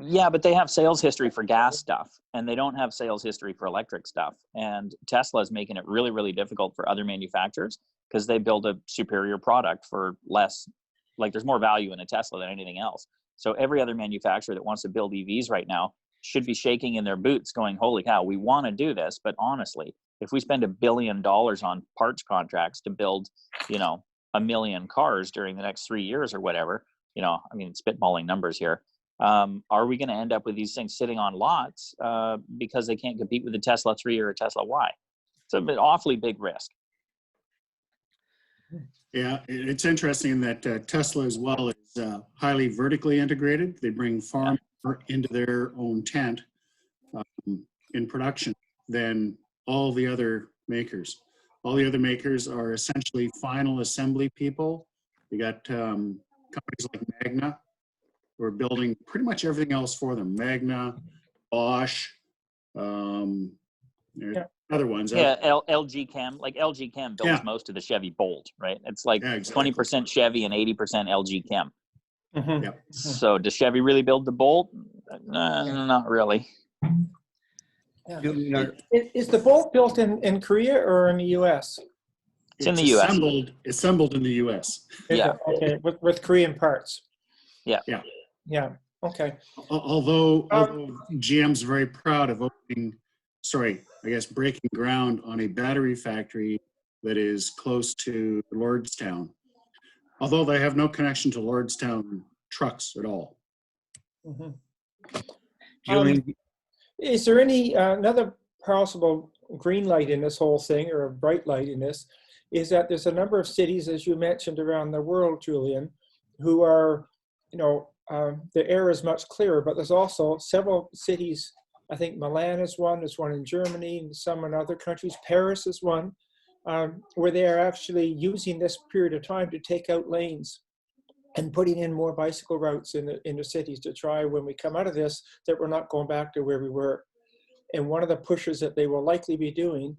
Yeah, but they have sales history for gas stuff, and they don't have sales history for electric stuff. And Tesla is making it really, really difficult for other manufacturers because they build a superior product for less. Like there's more value in a Tesla than anything else. So every other manufacturer that wants to build EVs right now should be shaking in their boots going, holy cow, we want to do this, but honestly, If we spend $1 billion on parts contracts to build, 1 million cars during the next 3 years or whatever, I mean, spitballing numbers here, are we going to end up with these things sitting on lots because they can't compete with the Tesla 3 or a Tesla Y? It's an awfully big risk. Yeah, it's interesting that Tesla as well is highly vertically integrated. They bring far more into their own tent in production than all the other makers. All the other makers are essentially final assembly people. You got companies like Magna who are building pretty much everything else for them. Magna, Bosch, other ones. Yeah, LG Chem, like LG Chem builds most of the Chevy Bolt, right? It's like 20% Chevy and 80% LG Chem. So does Chevy really build the Bolt? Not really. Yeah. Is the Bolt built in Korea or in the U.S.? It's in the U.S. Assembled in the U.S. Yeah. Okay, with Korean parts. Yeah. Yeah. Yeah. Okay. Although GM's very proud of breaking ground on a battery factory that is close to Lordstown. Although they have no connection to Lordstown trucks at all. Is there any another possible green light in this whole thing, or a bright light in this, is that there's a number of cities, as you mentioned, around the world, Julian, who are, the air is much clearer, but there's also several cities. I think Milan is one, there's one in Germany, and some in other countries. Paris is one, where they are actually using this period of time to take out lanes and putting in more bicycle routes in the cities to try, when we come out of this, that we're not going back to where we were. And one of the pushes that they will likely be doing,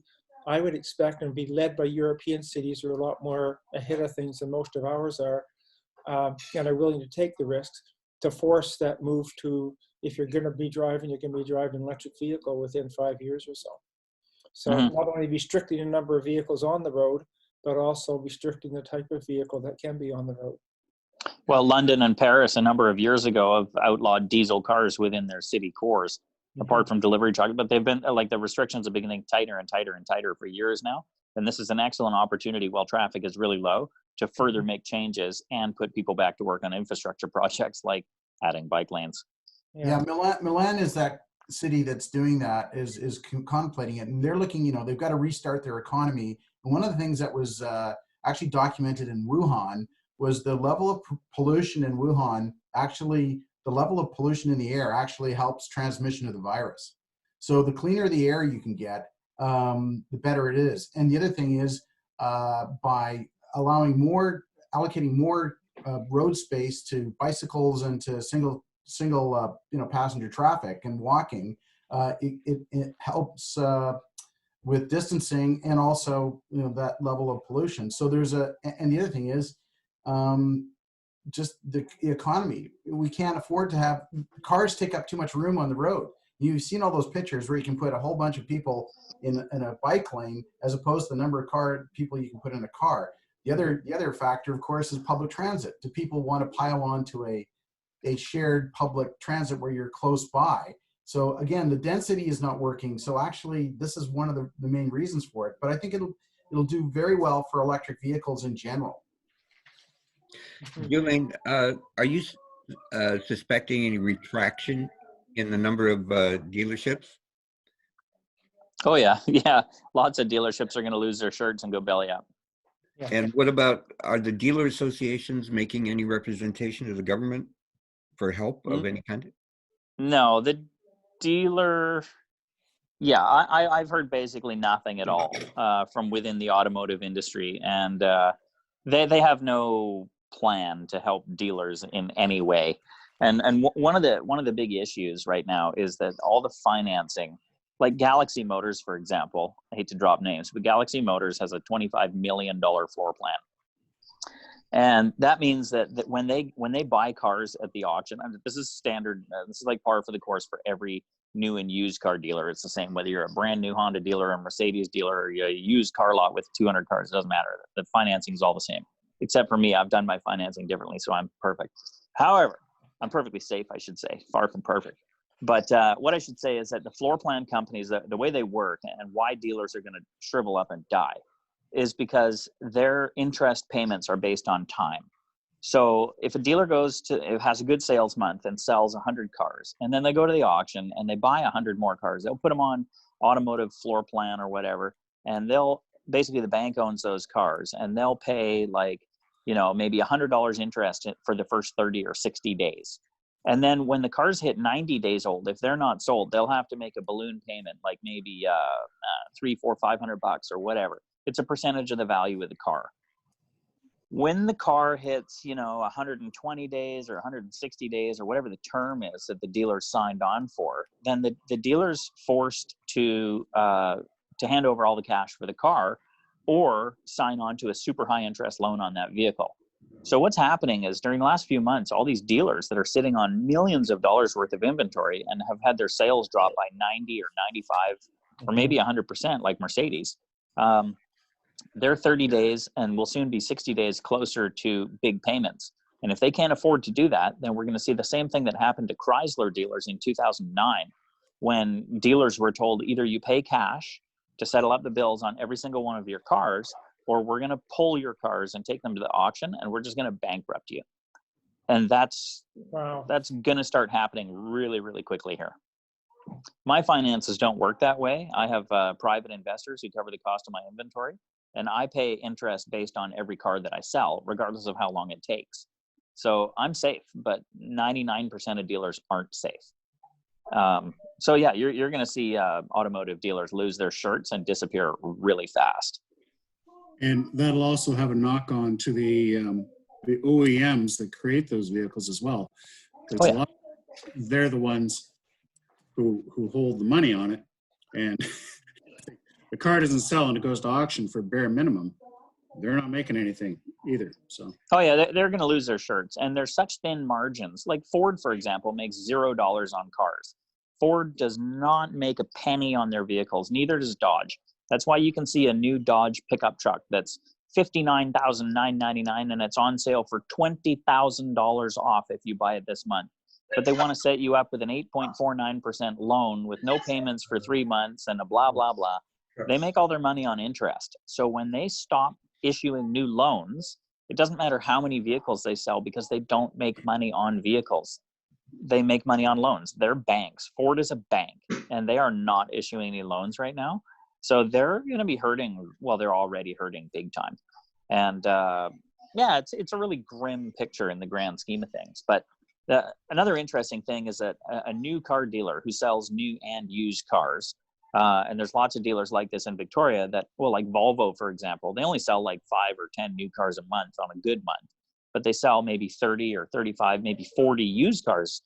I would expect, and be led by European cities who are a lot more ahead of things than most of ours are, and are willing to take the risks, to force that move to, if you're going to be driving, you're going to be driving an electric vehicle within 5 years or so. So not only restricting the number of vehicles on the road, but also restricting the type of vehicle that can be on the road. Well, London and Paris a number of years ago have outlawed diesel cars within their city cores, apart from delivery trucks. But they've been, like, the restrictions have been getting tighter and tighter and tighter for years now. And this is an excellent opportunity while traffic is really low to further make changes and put people back to work on infrastructure projects like adding bike lanes. Yeah, Milan is that city that's doing that, is contemplating it. And they're looking, they've got to restart their economy. And one of the things that was actually documented in Wuhan was the level of pollution in Wuhan. Actually, the level of pollution in the air actually helps transmission of the virus. So the cleaner the air you can get, the better it is. And the other thing is, by allocating more road space to bicycles and to single passenger traffic and walking, it helps with distancing and also that level of pollution. So and the other thing is, just the economy. We can't afford to have cars take up too much room on the road. You've seen all those pictures where you can put a whole bunch of people in a bike lane as opposed to the number of people you can put in a car. The other factor, of course, is public transit. Do people want to pile onto a shared public transit where you're close by? So again, the density is not working. So actually, this is one of the main reasons for it. But I think it'll do very well for electric vehicles in general. Julian, are you suspecting any retraction in the number of dealerships? Oh yeah, lots of dealerships are going to lose their shirts and go belly up. Yeah. And what about, are the dealer associations making any representation to the government for help of any kind? No, the dealer, I've heard basically nothing at all from within the automotive industry, and they have no plan to help dealers in any way. And one of the big issues right now is that all the financing, like Galaxy Motors, for example, I hate to drop names, but Galaxy Motors has a $25 million floor plan. And that means that when they buy cars at the auction, and this is standard, this is like par for the course for every new and used car dealer. It's the same whether you're a brand new Honda dealer, a Mercedes dealer, or a used car lot with 200 cars. It doesn't matter. The financing is all the same. Except for me, I've done my financing differently, so I'm perfect. However, I'm perfectly safe, I should say, far from perfect. But what I should say is that the floor plan companies, the way they work and why dealers are going to shrivel up and die is because their interest payments are based on time. So if a dealer has a good sales month and sells 100 cars, and then they go to the auction and they buy 100 more cars, they'll put them on automotive floor plan or whatever, and basically the bank owns those cars, and they'll pay like, maybe $100 interest for the first 30 or 60 days. And then when the cars hit 90 days old, if they're not sold, they'll have to make a balloon payment, like maybe $300, $400, $500 or whatever. It's a percentage of the value of the car. When the car hits, 120 days or 160 days or whatever the term is that the dealer signed on for, then the dealer's forced to hand over all the cash for the car or sign on to a super high interest loan on that vehicle. So what's happening is during the last few months, all these dealers that are sitting on millions of dollars worth of inventory and have had their sales drop by 90 or 95 or maybe 100%, like Mercedes, they're 30 days and will soon be 60 days closer to big payments. And if they can't afford to do that, then we're going to see the same thing that happened to Chrysler dealers in 2009, when dealers were told either you pay cash to settle up the bills on every single one of your cars, or we're going to pull your cars and take them to the auction and we're just going to bankrupt you. And that's going to start happening really, really quickly here. My finances don't work that way. I have private investors who cover the cost of my inventory, and I pay interest based on every car that I sell, regardless of how long it takes. So I'm safe, but 99% of dealers aren't safe. So yeah, you're going to see automotive dealers lose their shirts and disappear really fast. And that'll also have a knock on to the OEMs that create those vehicles as well. Because they're the ones who hold the money on it. And the car doesn't sell and it goes to auction for bare minimum. They're not making anything either. So. Oh yeah, they're going to lose their shirts, and there's such thin margins. Like Ford, for example, makes $0 on cars. Ford does not make a penny on their vehicles. Neither does Dodge. That's why you can see a new Dodge pickup truck that's $59,999 and it's on sale for $20,000 off if you buy it this month. But they want to set you up with an 8.49% loan with no payments for 3 months and a blah, blah, blah. They make all their money on interest. So when they stop issuing new loans, it doesn't matter how many vehicles they sell because they don't make money on vehicles. They make money on loans. They're banks. Ford is a bank, and they are not issuing any loans right now. So they're going to be hurting. Well, they're already hurting big time. And yeah, it's a really grim picture in the grand scheme of things. But another interesting thing is that a new car dealer who sells new and used cars, and there's lots of dealers like this in Victoria that, well, like Volvo, for example, they only sell like 5 or 10 new cars a month on a good month, but they sell maybe 30 or 35, maybe 40 used cars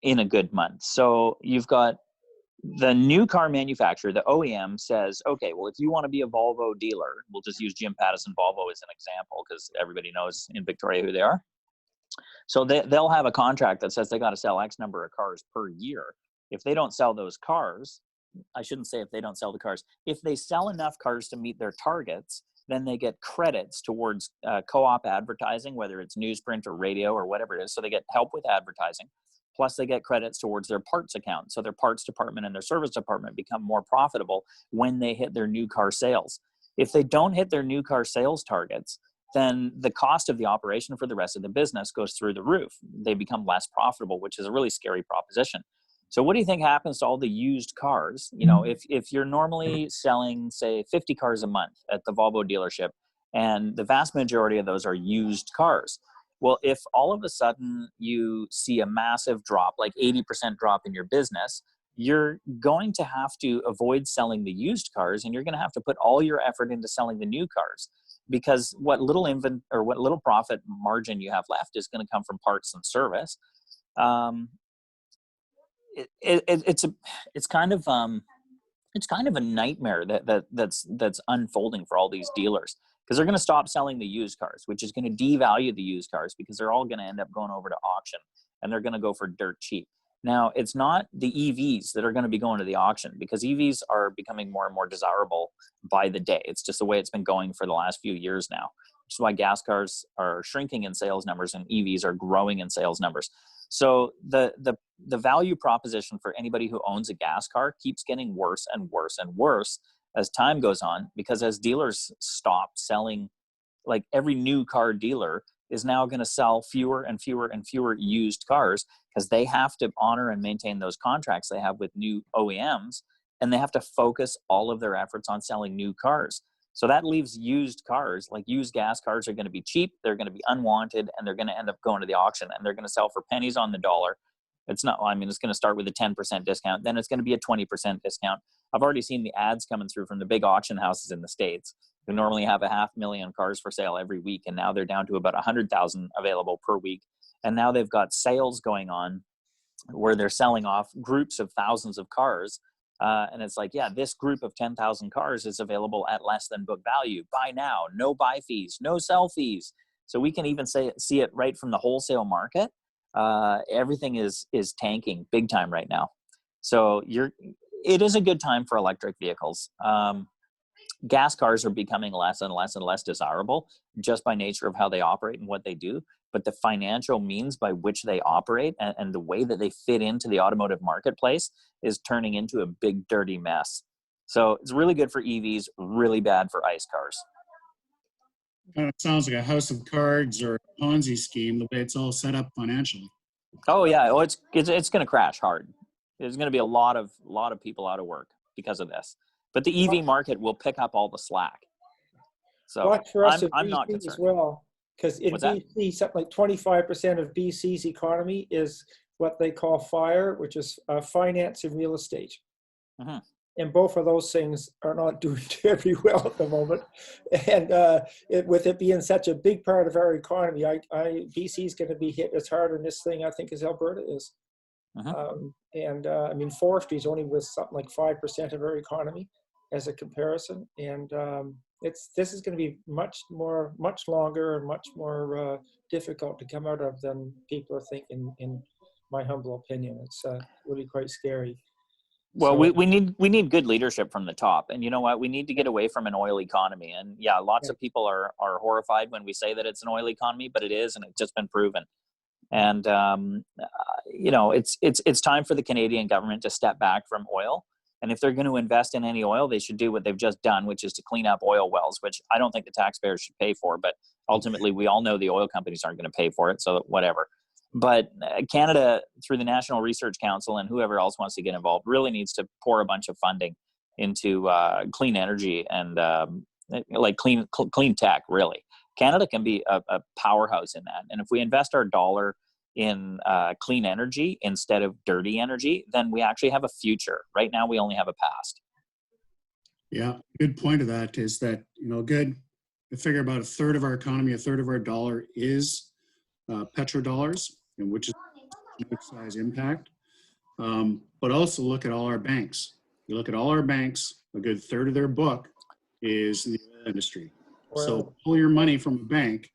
in a good month. So you've got the new car manufacturer, the OEM says, okay, well, if you want to be a Volvo dealer, we'll just use Jim Pattison Volvo as an example because everybody knows in Victoria who they are. So they'll have a contract that says they got to sell X number of cars per year. If they don't sell those cars, I shouldn't say if they don't sell the cars, if they sell enough cars to meet their targets, then they get credits towards co-op advertising, whether it's newsprint or radio or whatever it is. So they get help with advertising. Plus they get credits towards their parts account. So their parts department and their service department become more profitable when they hit their new car sales. If they don't hit their new car sales targets, then the cost of the operation for the rest of the business goes through the roof. They become less profitable, which is a really scary proposition. So what do you think happens to all the used cars? You know, if you're normally selling, say, 50 cars a month at the Volvo dealership, and the vast majority of those are used cars. Well, if all of a sudden you see a massive drop, like 80% drop in your business, you're going to have to avoid selling the used cars, and you're going to have to put all your effort into selling the new cars, because what little profit margin you have left is going to come from parts and service. It's kind of a nightmare that's unfolding for all these dealers, because they're going to stop selling the used cars, which is going to devalue the used cars because they're all going to end up going over to auction, and they're going to go for dirt cheap. Now, it's not the EVs that are going to be going to the auction, because EVs are becoming more and more desirable by the day. It's just the way it's been going for the last few years now. which is why gas cars are shrinking in sales numbers and EVs are growing in sales numbers. So the value proposition for anybody who owns a gas car keeps getting worse and worse and worse as time goes on, because as dealers stop selling, like every new car dealer is now going to sell fewer and fewer and fewer used cars because they have to honor and maintain those contracts they have with new OEMs, and they have to focus all of their efforts on selling new cars. So that leaves used cars, like used gas cars are going to be cheap, they're going to be unwanted, and they're going to end up going to the auction, and they're going to sell for pennies on the dollar. It's not, I mean, it's going to start with a 10% discount, then it's going to be a 20% discount. I've already seen the ads coming through from the big auction houses in the States who normally have 500,000 cars for sale every week, and now they're down to about 100,000 available per week. And now they've got sales going on where they're selling off groups of thousands of cars. And it's like, yeah, this group of 10,000 cars is available at less than book value. Buy now, no buy fees, no sell fees. So we can even see it right from the wholesale market. Everything is tanking big time right now. So it is a good time for electric vehicles. Gas cars are becoming less and less and less desirable just by nature of how they operate and what they do. But the financial means by which they operate and the way that they fit into the automotive marketplace is turning into a big dirty mess. So it's really good for EVs, really bad for ICE cars. Kind of sounds like a house of cards or a Ponzi scheme, the way it's all set up financially. Oh yeah, oh, it's going to crash hard. There's going to be a lot of people out of work because of this. But the EV market will pick up all the slack. So watch for us I'm in not BC concerned. as well, because in BC, something like 25% of BC's economy is what they call FIRE, which is finance and real estate. Mm-hmm. And both of those things are not doing very well at the moment. And with it being such a big part of our economy, BC is going to be hit as hard on this thing, I think, as Alberta is. Uh-huh. I mean, forestry is only with something like 5% of our economy as a comparison. And this is going to be much longer and much more difficult to come out of than people are thinking, in my humble opinion. It's really quite scary. Well, So, we need good leadership from the top, and you know what? We need to get away from an oil economy. And yeah, lots of people are horrified when we say that it's an oil economy, but it is, and it's just been proven. And you know, it's time for the Canadian government to step back from oil. And if they're going to invest in any oil, they should do what they've just done, which is to clean up oil wells, which I don't think the taxpayers should pay for. But ultimately, we all know the oil companies aren't going to pay for it, so whatever. But Canada, through the National Research Council and whoever else wants to get involved, really needs to pour a bunch of funding into clean energy and like clean tech, really. Canada can be a powerhouse in that. And if we invest our dollar in clean energy instead of dirty energy, then we actually have a future. Right now, we only have a past. Yeah, good point of that is that, you know, I figure about a third of our economy, a third of our dollar is petrodollars, and which is a good size impact. But also look at all our banks. You look at all our banks, a good third of their book is the oil industry. Well, so pull your money from a bank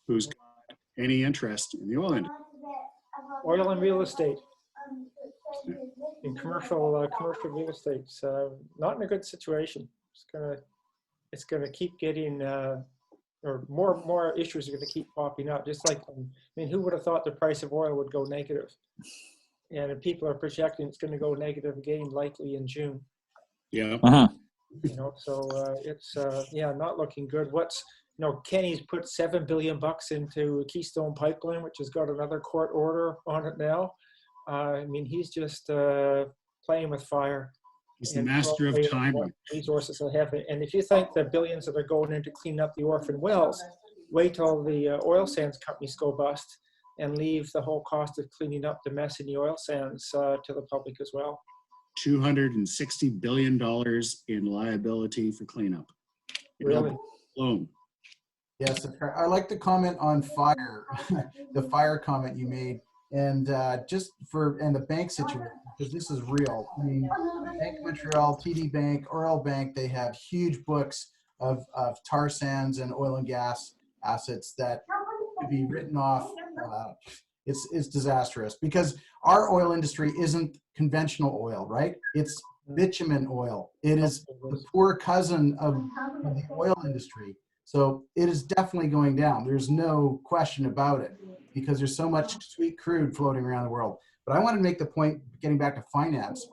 who's got any interest in the oil industry. oil and real estate, in commercial real estate, not in a good situation. It's gonna keep getting, or more issues are gonna keep popping up. Just like, I mean, who would have thought the price of oil would go negative? And people are projecting it's going to go negative again, likely in June. Yeah. You know, so it's not looking good. Kenny's put $7 billion into Keystone Pipeline, which has got another court order on it now. I mean, he's just playing with fire. He's the master of time. Resources they have, and if you think the billions that are going in to clean up the orphan wells, wait till the oil sands companies go bust and leave the whole cost of cleaning up the mess in the oil sands to the public as well. $260 billion in liability for cleanup. Really? Alone. Yes, I like to comment on fire, the fire comment you made, and the bank situation, because this is real. I mean, Bank of Montreal, TD Bank, Royal Bank, they have huge books of tar sands and oil and gas assets that could be written off. It's disastrous because our oil industry isn't conventional oil, right? It's bitumen oil. It is the poor cousin of the oil industry. So it is definitely going down. There's no question about it because there's so much sweet crude floating around the world. But I want to make the point, getting back to finance,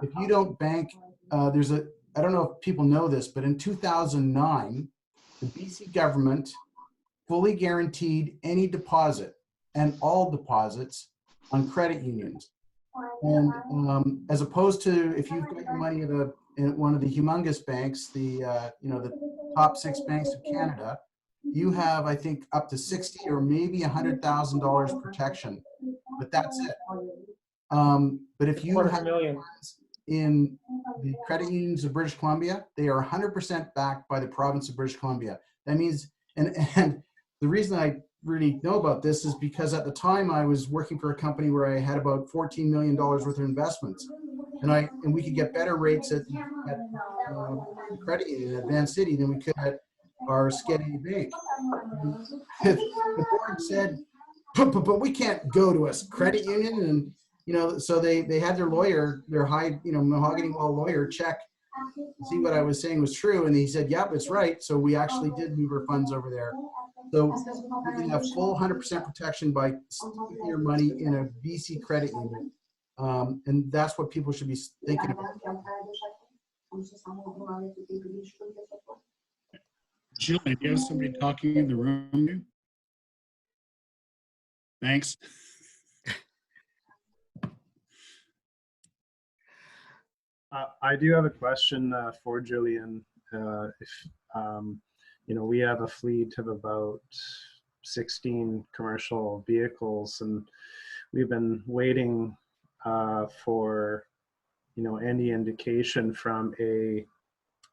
if you don't bank, I don't know if people know this, but in 2009, the BC government fully guaranteed any deposit and all deposits on credit unions. And as opposed to if you've got your money in one of the humongous banks, the top 6 banks of Canada, you have, I think, up to $60,000 or maybe $100,000 protection, but that's it. But if you have funds in the credit unions of British Columbia, they are 100% backed by the province of British Columbia. That means, and the reason I really know about this is because at the time I was working for a company where I had about $14 million worth of investments, and we could get better rates at the credit union at Van City than we could at our Sketty Bank. The board said, but we can't go to a credit union, and so they had their lawyer, their high mahogany wall lawyer, check see what I was saying was true, and he said, yep, it's right. So we actually did move our funds over there. So you can have full 100% protection by sticking your money in a BC credit union. And that's what people should be thinking about. Jill, do you have somebody talking in the room? Thanks. I do have a question for Jillian. We have a fleet of about 16 commercial vehicles, and we've been waiting for any indication from a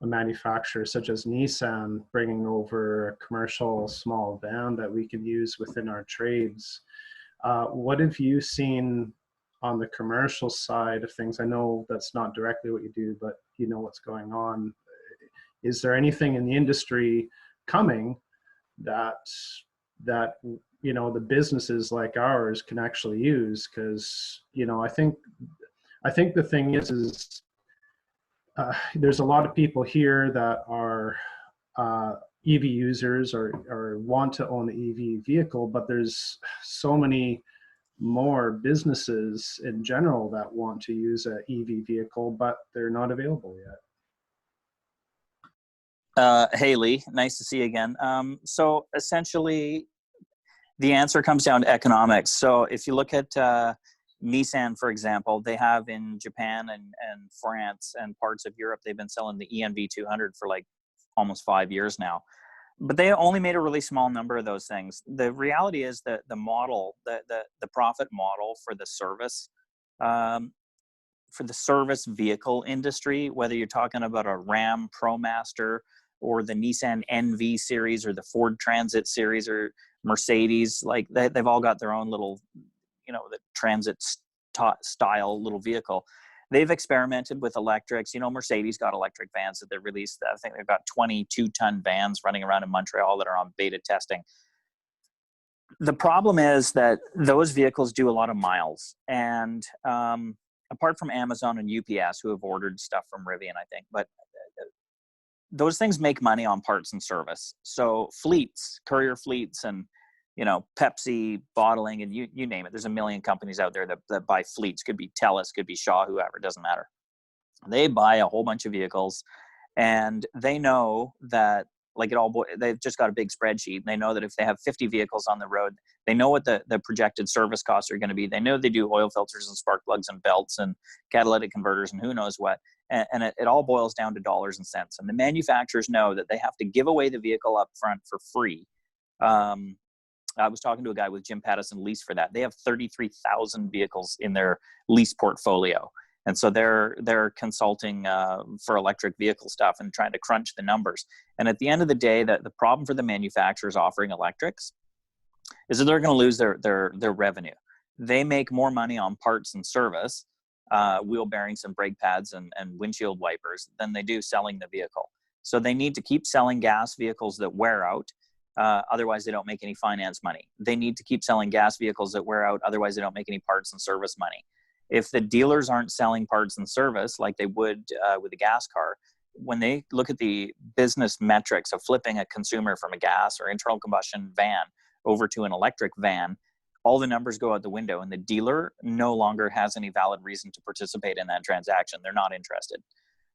manufacturer such as Nissan bringing over a commercial small van that we can use within our trades. What have you seen on the commercial side of things? I know that's not directly what you do, but you know what's going on. Is there anything in the industry coming that the businesses like ours can actually use? Because I think the thing is there's a lot of people here that are EV users or want to own an EV vehicle, but there's so many more businesses in general that want to use an EV vehicle, but they're not available yet. Hey, Lee, nice to see you again. So essentially, the answer comes down to economics. So if you look at Nissan, for example, they have in Japan and France and parts of Europe, they've been selling the ENV 200 for like almost 5 years now. But they only made a really small number of those things. The reality is that the model, the profit model for the service vehicle industry, whether you're talking about a Ram ProMaster or the Nissan NV series or the Ford Transit series or Mercedes, like they've all got their own little, the transit style little vehicle. They've experimented with electrics. Mercedes got electric vans that they released. I think they've got 22-ton vans running around in Montreal that are on beta testing. The problem is that those vehicles do a lot of miles. And apart from Amazon and UPS, who have ordered stuff from Rivian, I think, but those things make money on parts and service. So fleets, courier fleets, and Pepsi bottling, and you name it. There's a million companies out there that buy fleets. Could be TELUS, could be Shaw, whoever, doesn't matter. They buy a whole bunch of vehicles, and they know that, they've just got a big spreadsheet. And they know that if they have 50 vehicles on the road, they know what the projected service costs are going to be. They know they do oil filters and spark plugs and belts and catalytic converters and who knows what. And it all boils down to dollars and cents. And the manufacturers know that they have to give away the vehicle up front for free. I was talking to a guy with Jim Pattison Lease for that. They have 33,000 vehicles in their lease portfolio. And so they're consulting for electric vehicle stuff and trying to crunch the numbers. And at the end of the day, the problem for the manufacturers offering electrics is that they're going to lose their revenue. They make more money on parts and service, wheel bearings and brake pads and windshield wipers than they do selling the vehicle. So they need to keep selling gas vehicles that wear out. Otherwise, they don't make any finance money. They need to keep selling gas vehicles that wear out. Otherwise, they don't make any parts and service money. If the dealers aren't selling parts and service like they would with a gas car, when they look at the business metrics of flipping a consumer from a gas or internal combustion van over to an electric van, all the numbers go out the window, and the dealer no longer has any valid reason to participate in that transaction. They're not interested.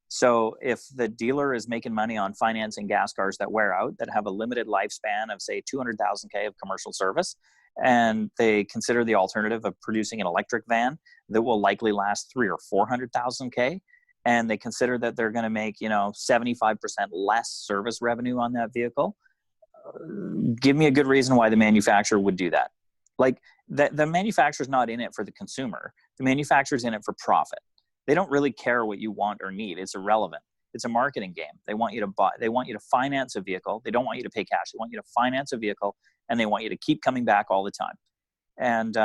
So if the dealer is making money on financing gas cars that wear out, that have a limited lifespan of say 200,000 K of commercial service, and they consider the alternative of producing an electric van that will likely last 300,000 or 400,000 K, and they consider that they're going to make, 75% less service revenue on that vehicle, give me a good reason why the manufacturer would do that. Like the manufacturer's not in it for the consumer. The manufacturer's in it for profit. They don't really care what you want or need. It's irrelevant. It's a marketing game. They want you to buy, they want you to finance a vehicle. They don't want you to pay cash. They want you to finance a vehicle, and they want you to keep coming back all the time. And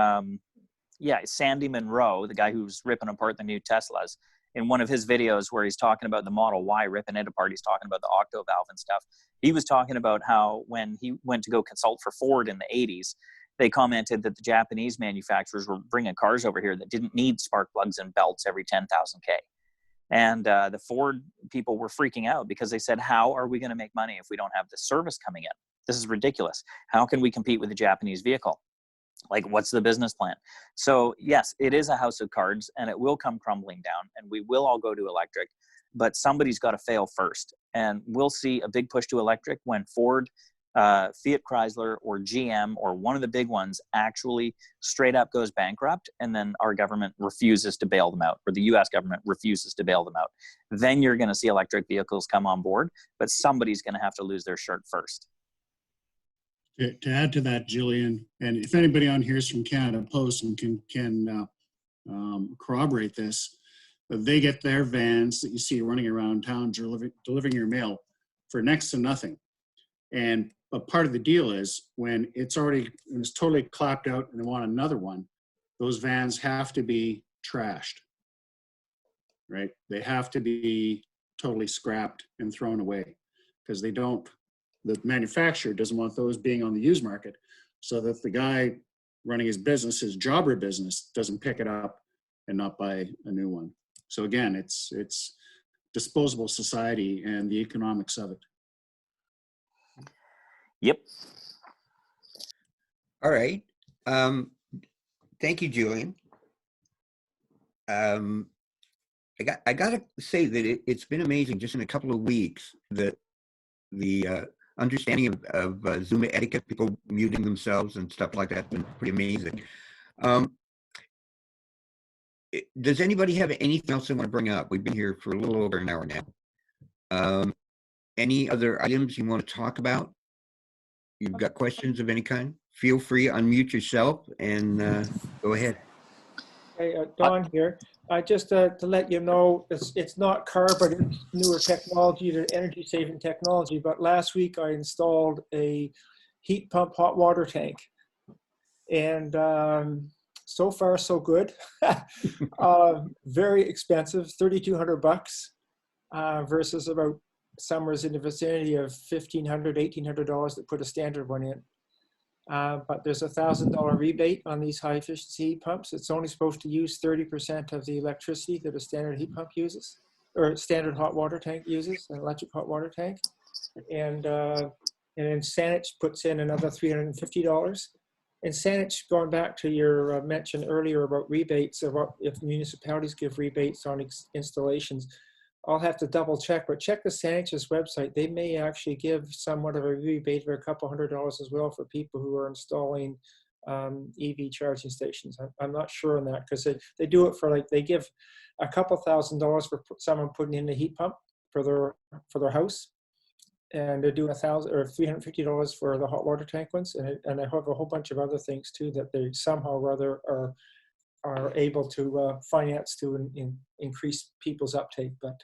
Sandy Monroe, the guy who's ripping apart the new Teslas, in one of his videos where he's talking about the Model Y ripping it apart, he's talking about the octo valve and stuff. He was talking about how when he went to go consult for Ford in the 80s, they commented that the Japanese manufacturers were bringing cars over here that didn't need spark plugs and belts every 10,000 K. And the Ford people were freaking out because they said, how are we going to make money if we don't have the service coming in? This is ridiculous. How can we compete with the Japanese vehicle? Like, what's the business plan? So yes, it is a house of cards, and it will come crumbling down, and we will all go to electric, but somebody's got to fail first. And we'll see a big push to electric when Ford, Fiat Chrysler, or GM, or one of the big ones actually straight up goes bankrupt, and then our government refuses to bail them out, or the US government refuses to bail them out. Then you're going to see electric vehicles come on board, but somebody's going to have to lose their shirt first. To add to that, Jillian, and if anybody on here is from Canada Post and can corroborate this, they get their vans that you see running around town delivering your mail for next to nothing. And a part of the deal is when it's totally clapped out and they want another one, those vans have to be trashed, right? They have to be totally scrapped and thrown away because the manufacturer doesn't want those being on the used market, so that the guy running his business, his jobber business, doesn't pick it up and not buy a new one. So again, it's disposable society and the economics of it. Yep. All right. Thank you, Julian. I gotta say that it's been amazing just in a couple of weeks that the understanding of Zoom etiquette, people muting themselves and stuff like that, has been pretty amazing. Does anybody have anything else they want to bring up? We've been here for a little over an hour now. Any other items you want to talk about? You've got questions of any kind? Feel free, unmute yourself and go ahead. Hey, Don here. Just to let you know, it's not car, but it's newer technology, to energy saving technology. But last week I installed a heat pump hot water tank, and so far so good. Very expensive, $3,200 versus about somewhere in the vicinity of $1,500, $1,800 to put a standard one in. But there's a $1,000 rebate on these high efficiency heat pumps. It's only supposed to use 30% of the electricity that a standard heat pump uses, or a standard hot water tank uses, an electric hot water tank. And then Sanex puts in another $350. And Sanex, going back to your mention earlier about rebates, or what if municipalities give rebates on installations, I'll have to double check, but check the Sanex's website. They may actually give somewhat of a rebate for a couple $100 as well for people who are installing EV charging stations. I'm not sure on that, because they do it for, like, they give a couple $1,000s for someone putting in a heat pump for their house, and they're doing $1,000 or $350 for the hot water tank ones, and they have a whole bunch of other things too that they somehow or other are able to finance to increase people's uptake. But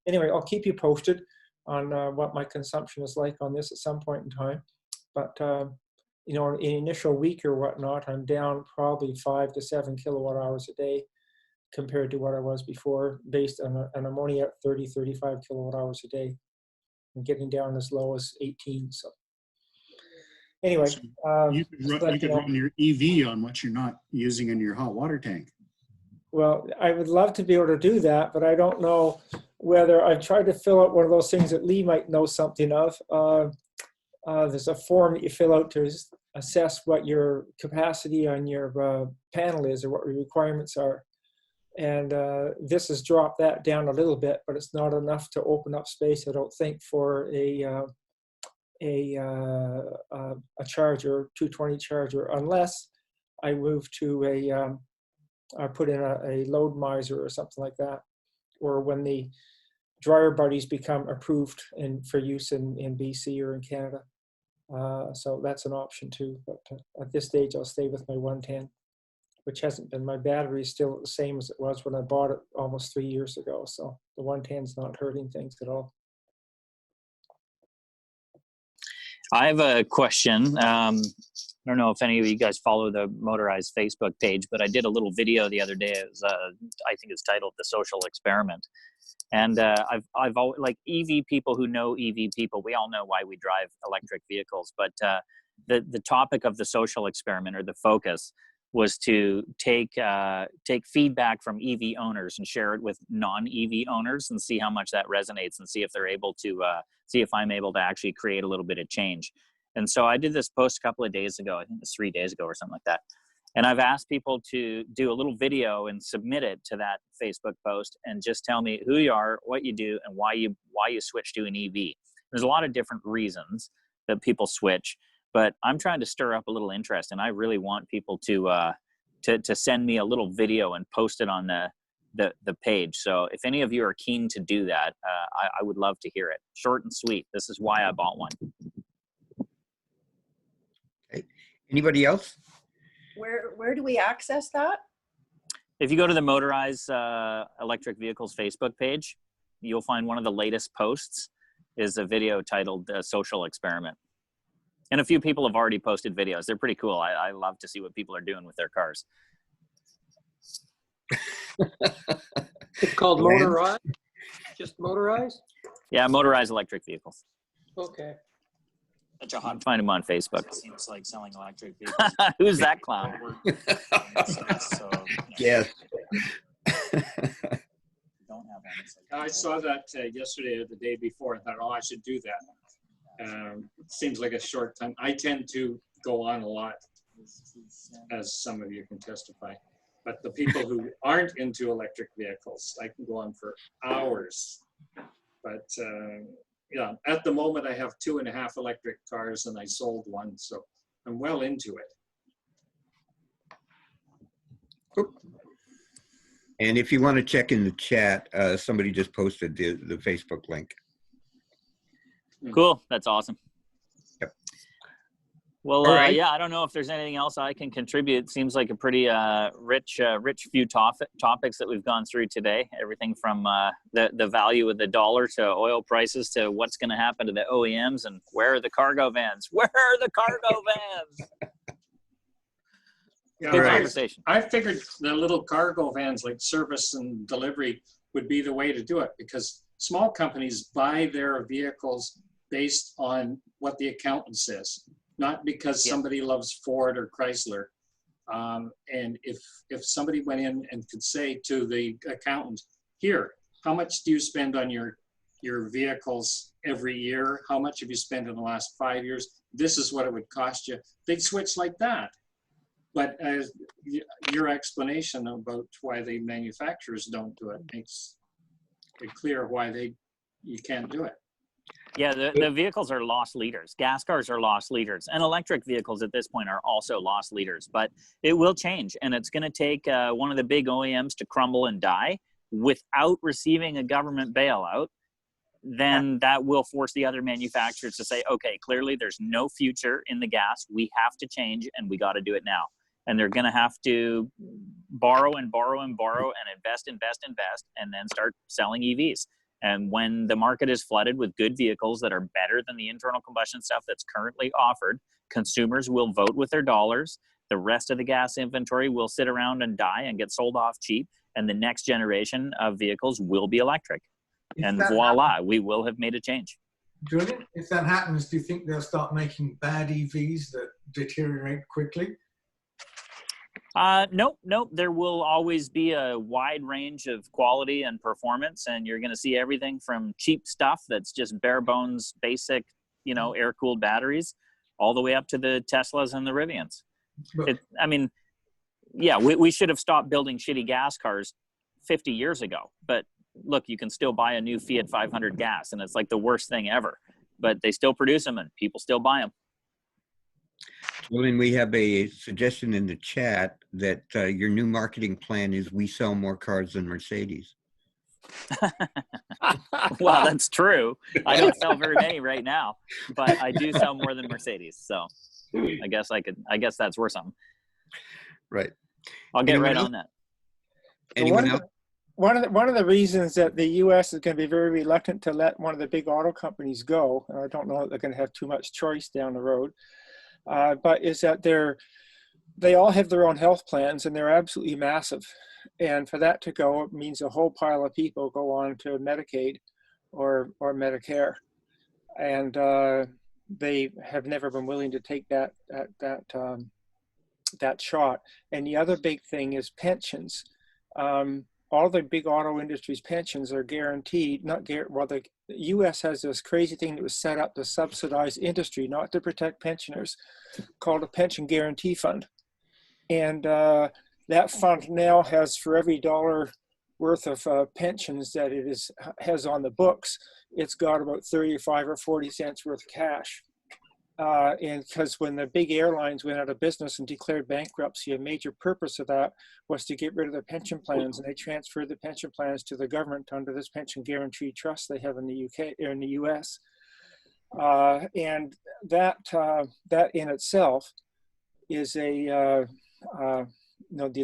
anyway, I'll keep you posted on what my consumption is like on this at some point in time. But in initial week or whatnot, I'm down probably 5 to 7 kilowatt hours a day compared to what I was before, based on and I'm only at 30, 35 kilowatt hours a day. I'm getting down as low as 18. So anyway, you could run your EV on what you're not using in your hot water tank. Well, I would love to be able to do that, but I don't know whether I've tried to fill out one of those things that Lee might know something of. There's a form that you fill out to assess what your capacity on your panel is or what your requirements are. And this has dropped that down a little bit, but it's not enough to open up space, I don't think, for a charger, 220 charger, unless I move to I put in a load miser or something like that, or when the dryer buddies become approved for use in BC or in Canada. So that's an option too, but at this stage I'll stay with my 110, which hasn't been, my battery is still the same as it was when I bought it almost 3 years ago. So the 110 is not hurting things at all. I have a question. I don't know if any of you guys follow the Motorized Facebook page, but I did a little video the other day. It was, I think it's titled "The Social Experiment," and I've always, like, EV people who know EV people, we all know why we drive electric vehicles. But the topic of the social experiment, or the focus, was to take feedback from EV owners and share it with non-EV owners and see how much that resonates, and see if they're able to see if I'm able to actually create a little bit of change. And so I did this post a couple of days ago, I think it was 3 days ago or something like that. And I've asked people to do a little video and submit it to that Facebook post and just tell me who you are, what you do, and why you switch to an EV. There's a lot of different reasons that people switch, but I'm trying to stir up a little interest, and I really want people to send me a little video and post it on the page. So if any of you are keen to do that, I would love to hear it. Short and sweet. This is why I bought one. Okay. Anybody else? Where do we access that? If you go to the Motorized Electric Vehicles Facebook page, you'll find one of the latest posts is a video titled Social Experiment. And a few people have already posted videos. They're pretty cool. I love to see what people are doing with their cars. It's called Motorized? Just Motorized? Yeah, Motorized Electric Vehicles. Okay. You can find them on Facebook. Seems like selling electric vehicles. Who's that clown? So, Yes. I saw that yesterday or the day before. I thought, oh, I should do that. It seems like a short time. I tend to go on a lot, as some of you can testify. But the people who aren't into electric vehicles, I can go on for hours. But yeah, at the moment I have 2.5 electric cars, and I sold one, so I'm well into it. And if you want to check in the chat, somebody just posted the Facebook link. Cool. That's awesome. Yep. Well, All right. yeah, I don't know if there's anything else I can contribute. It seems like a pretty rich few topics that we've gone through today. Everything from the value of the dollar to oil prices to what's going to happen to the OEMs and where are the cargo vans? Where are the cargo vans? Yeah, Good conversation. I figured the little cargo vans like service and delivery would be the way to do it, because small companies buy their vehicles based on what the accountant says, not because somebody loves Ford or Chrysler. And if somebody went in and could say to the accountant, here, how much do you spend on your vehicles every year? How much have you spent in the last 5 years? This is what it would cost you. They'd switch like that. But as your explanation about why the manufacturers don't do it makes it clear why you can't do it. Yeah, the vehicles are lost leaders. Gas cars are lost leaders. And electric vehicles at this point are also lost leaders. But it will change. And it's going to take one of the big OEMs to crumble and die without receiving a government bailout. Then that will force the other manufacturers to say, okay, clearly there's no future in the gas. We have to change, and we got to do it now. And they're going to have to borrow and borrow and borrow and invest, and then start selling EVs. And when the market is flooded with good vehicles that are better than the internal combustion stuff that's currently offered, consumers will vote with their dollars. The rest of the gas inventory will sit around and die and get sold off cheap. And the next generation of vehicles will be electric. And voila, we will have made a change. Julian, if that happens, do you think they'll start making bad EVs that deteriorate quickly? Nope. There will always be a wide range of quality and performance, and you're going to see everything from cheap stuff that's just bare bones, basic, air-cooled batteries, all the way up to the Teslas and the Rivians. We should have stopped building shitty gas cars 50 years ago, but look, you can still buy a new Fiat 500 gas, and it's like the worst thing ever, but they still produce them and people still buy them. Julian, we have a suggestion in the chat that your new marketing plan is we sell more cars than Mercedes. Well, that's true. I don't sell very many right now, but I do sell more than Mercedes. So I guess that's worth something. Right. I'll get right on that. Anyone else? One of the reasons that the U.S. is going to be very reluctant to let one of the big auto companies go, and I don't know that they're going to have too much choice down the road, but is that they all have their own health plans and they're absolutely massive. And for that to go, it means a whole pile of people go on to Medicaid or Medicare. And they have never been willing to take that shot. And the other big thing is pensions. All the big auto industry's pensions are guaranteed, the U.S. has this crazy thing that was set up to subsidize industry, not to protect pensioners, called a pension guarantee fund. And that fund now has, for every dollar worth of pensions that it has on the books, it's got about 35 or 40 cents worth of cash. And because when the big airlines went out of business and declared bankruptcy, a major purpose of that was to get rid of their pension plans, and they transferred the pension plans to the government under this pension guarantee trust they have in the UK or in the US. And that in itself is the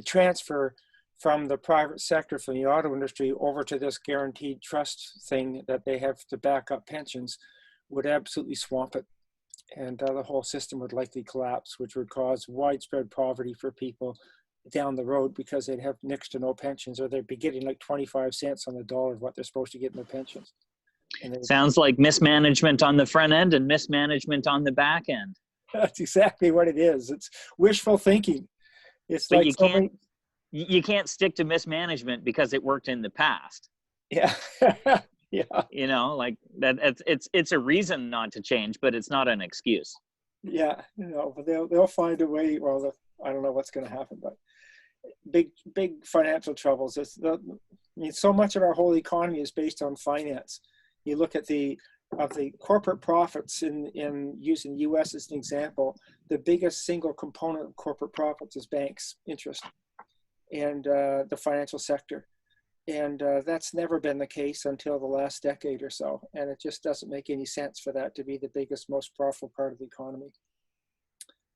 transfer from the private sector, from the auto industry over to this guaranteed trust thing that they have to back up pensions would absolutely swamp it. And the whole system would likely collapse, which would cause widespread poverty for people down the road because they'd have next to no pensions, or they'd be getting like 25 cents on the dollar of what they're supposed to get in their pensions. Sounds like mismanagement on the front end and mismanagement on the back end. That's exactly what it is. It's wishful thinking. It's but like you can't stick to mismanagement because it worked in the past. Yeah. Yeah. Like that. It's a reason not to change, but it's not an excuse. Yeah, but they'll find a way. Well, I don't know what's going to happen, but big financial troubles. So much of our whole economy is based on finance. You look at the corporate profits in using U.S. as an example. The biggest single component of corporate profits is banks' interest and the financial sector. And that's never been the case until the last decade or so. And it just doesn't make any sense for that to be the biggest, most profitable part of the economy.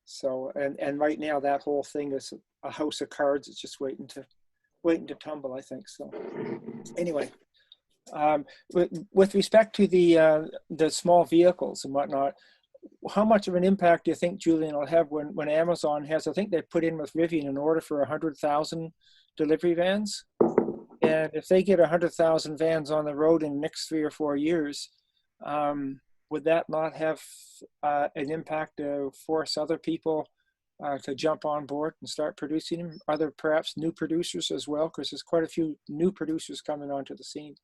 So, and right now that whole thing is a house of cards. It's just waiting to tumble, I think. So anyway, with respect to the small vehicles and whatnot, how much of an impact do you think, Julian, will have when Amazon has, I think they put in with Rivian an order for 100,000 delivery vans? And if they get 100,000 vans on the road in the next 3 or 4 years, would that not have an impact to force other people to jump on board and start producing them? Other perhaps new producers as well, because there's quite a few new producers coming onto the scene.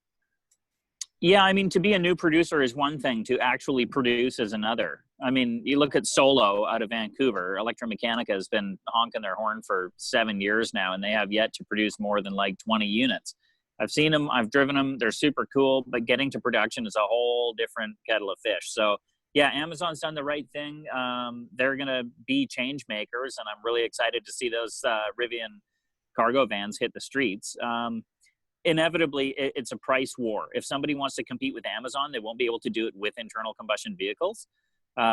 Yeah, I mean, to be a new producer is one thing, to actually produce is another. I mean, you look at Solo out of Vancouver, Electromechanica has been honking their horn for 7 years now, and they have yet to produce more than like 20 units. I've seen them, I've driven them, they're super cool, but getting to production is a whole different kettle of fish. So yeah, Amazon's done the right thing. They're going to be change makers, and I'm really excited to see those Rivian cargo vans hit the streets. Inevitably, it's a price war. If somebody wants to compete with Amazon, they won't be able to do it with internal combustion vehicles.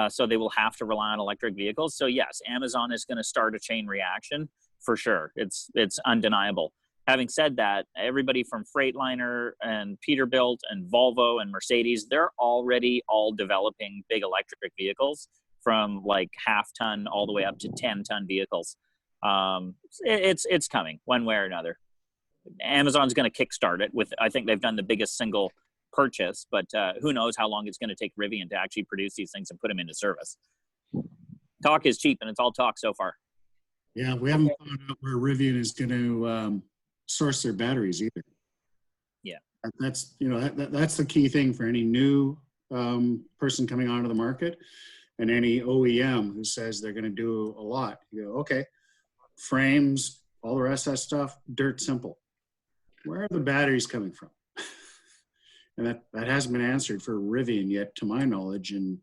So they will have to rely on electric vehicles. So yes, Amazon is going to start a chain reaction for sure. It's undeniable. Having said that, everybody from Freightliner and Peterbilt and Volvo and Mercedes, they're already all developing big electric vehicles from like half-ton all the way up to 10-ton vehicles. It's coming one way or another. Amazon's going to kickstart it with, I think they've done the biggest single purchase, but who knows how long it's going to take Rivian to actually produce these things and put them into service. Talk is cheap, and it's all talk so far. Yeah, we haven't found out where Rivian is going to source their batteries either. Yeah. That's, you know, that's the key thing for any new person coming onto the market, and any OEM who says they're going to do a lot. You go, okay, frames, all the rest of that stuff, dirt simple. Where are the batteries coming from? And that hasn't been answered for Rivian yet, to my knowledge, and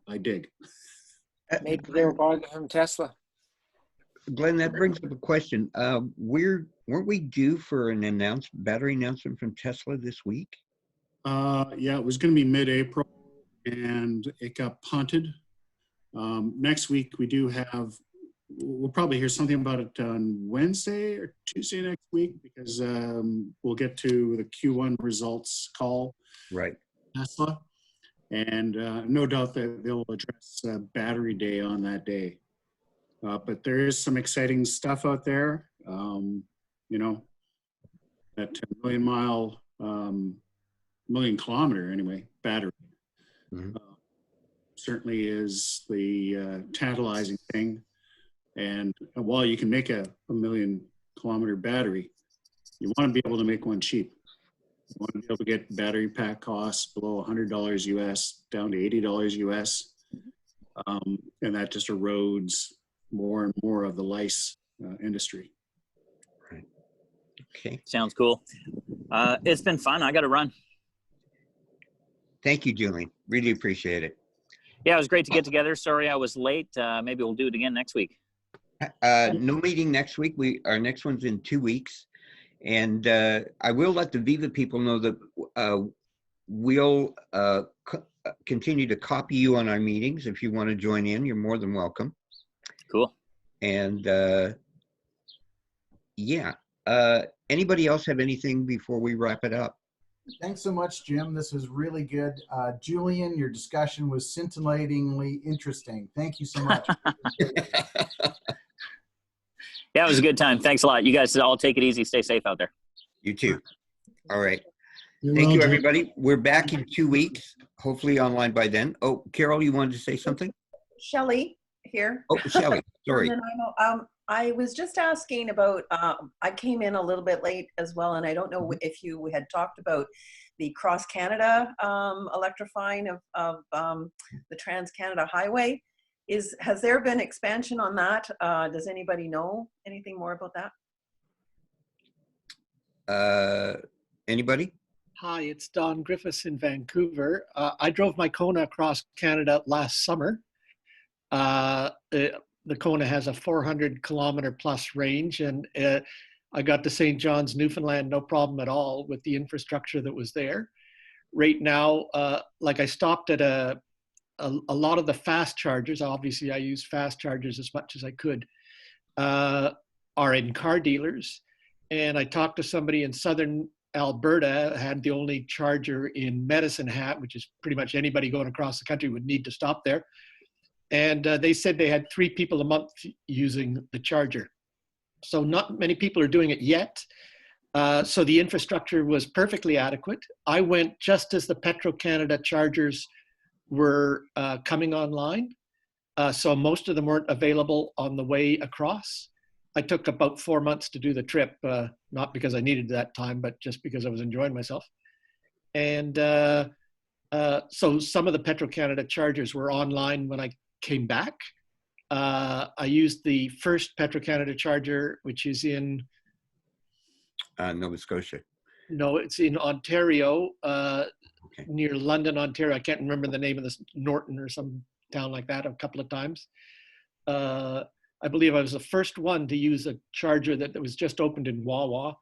I dig. Maybe they'll buy them from Tesla. Glenn, that brings up a question. Weren't we due for an battery announcement from Tesla this week? Yeah, it was going to be mid-April, and it got punted. Next week, we'll probably hear something about it on Wednesday or Tuesday next week, because we'll get to the Q1 results call. Right. Tesla. And no doubt that they'll address Battery Day on that day. But there is some exciting stuff out there. You know, that million kilometer anyway, battery. Certainly is the tantalizing thing. And while you can make a 1 million kilometer battery, you want to be able to make one cheap. You want to be able to get battery pack costs below $100 US down to $80 US. And that just erodes more and more of the lice industry. Right. Okay. Sounds cool. It's been fun. I got to run. Thank you, Julian. Really appreciate it. Yeah, it was great to get together. Sorry I was late. Maybe we'll do it again next week. No meeting next week. Our next one's in 2 weeks. And I will let the VEVA people know that we'll continue to copy you on our meetings. If you want to join in, you're more than welcome. Cool. And yeah, anybody else have anything before we wrap it up? Thanks so much, Jim. This was really good. Julian, your discussion was scintillatingly interesting. Thank you so much. Yeah, it was a good time. Thanks a lot. You guys all take it easy. Stay safe out there. You too. All right. You're Thank you, welcome. everybody. We're back in 2 weeks, hopefully online by then. Oh, Carol, you wanted to say something? Shelley here. Oh, Shelley, sorry. I was just asking about, I came in a little bit late as well, and I don't know if you had talked about the Cross Canada electrifying of the Trans-Canada Highway. Has there been expansion on that? Does anybody know anything more about that? Anybody? Hi, it's Don Griffiths in Vancouver. I drove my Kona across Canada last summer. The Kona has a 400-kilometer plus range, and I got to St. John's, Newfoundland, no problem at all with the infrastructure that was there. Right now, like I stopped at a lot of the fast chargers. Obviously, I use fast chargers as much as I could, are in car dealers. And I talked to somebody in southern Alberta, had the only charger in Medicine Hat, which is pretty much anybody going across the country would need to stop there. And they said they had 3 people a month using the charger. So not many people are doing it yet. So the infrastructure was perfectly adequate. I went just as the Petro-Canada chargers were coming online. So most of them weren't available on the way across. I took about 4 months to do the trip, not because I needed that time, but just because I was enjoying myself. And so some of the Petro-Canada chargers were online when I came back. I used the first Petro-Canada charger, which is in Nova Scotia. No, it's in Ontario, near London, Ontario. I can't remember the name of this, Norton or some town like that, a couple of times. I believe I was the first one to use a charger that was just opened in Wawa.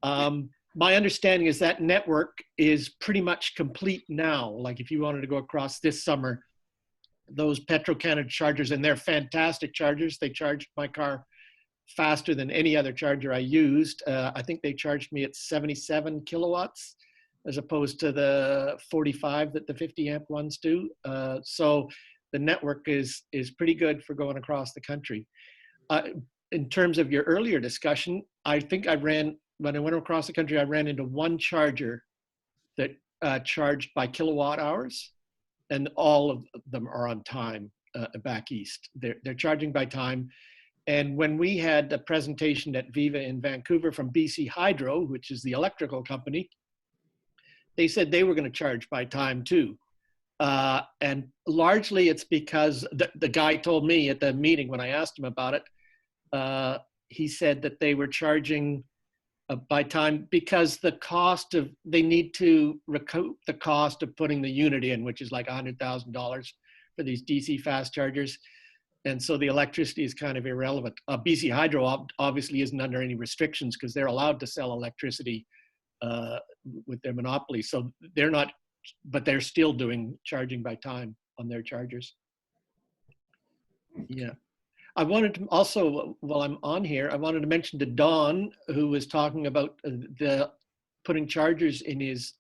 My understanding is that network is pretty much complete now. Like if you wanted to go across this summer, those Petro-Canada chargers, and they're fantastic chargers. They charged my car faster than any other charger I used. I think they charged me at 77 kilowatts as opposed to the 45 that the 50 amp ones do. So the network is pretty good for going across the country. In terms of your earlier discussion, I think when I went across the country, I ran into one charger that charged by kilowatt hours, and all of them are on time back east. They're charging by time. And when we had a presentation at VEVA in Vancouver from BC Hydro, which is the electrical company, they said they were going to charge by time too. And largely it's because the guy told me at the meeting when I asked him about it, he said that they were charging by time because the cost of, they need to recoup the cost of putting the unit in, which is like $100,000 for these DC fast chargers. And so the electricity is kind of irrelevant. BC Hydro obviously isn't under any restrictions because they're allowed to sell electricity with their monopoly. So they're not, but they're still doing charging by time on their chargers. Yeah. I wanted to also, while I'm on here, I wanted to mention to Don, who was talking about the putting chargers in his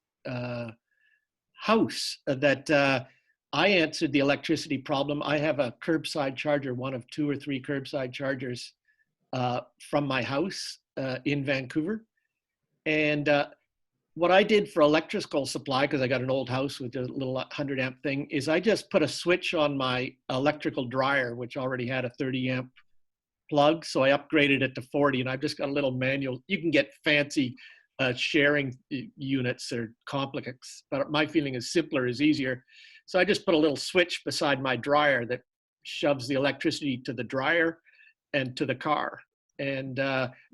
house, that I answered the electricity problem. I have a curbside charger, one of 2 or 3 curbside chargers from my house in Vancouver. And what I did for electrical supply, because I got an old house with a little 100 amp thing, is I just put a switch on my electrical dryer, which already had a 30 amp plug. So I upgraded it to 40, and I've just got a little manual. You can get fancy sharing units or complex, but my feeling is simpler is easier. So I just put a little switch beside my dryer that shoves the electricity to the dryer and to the car, and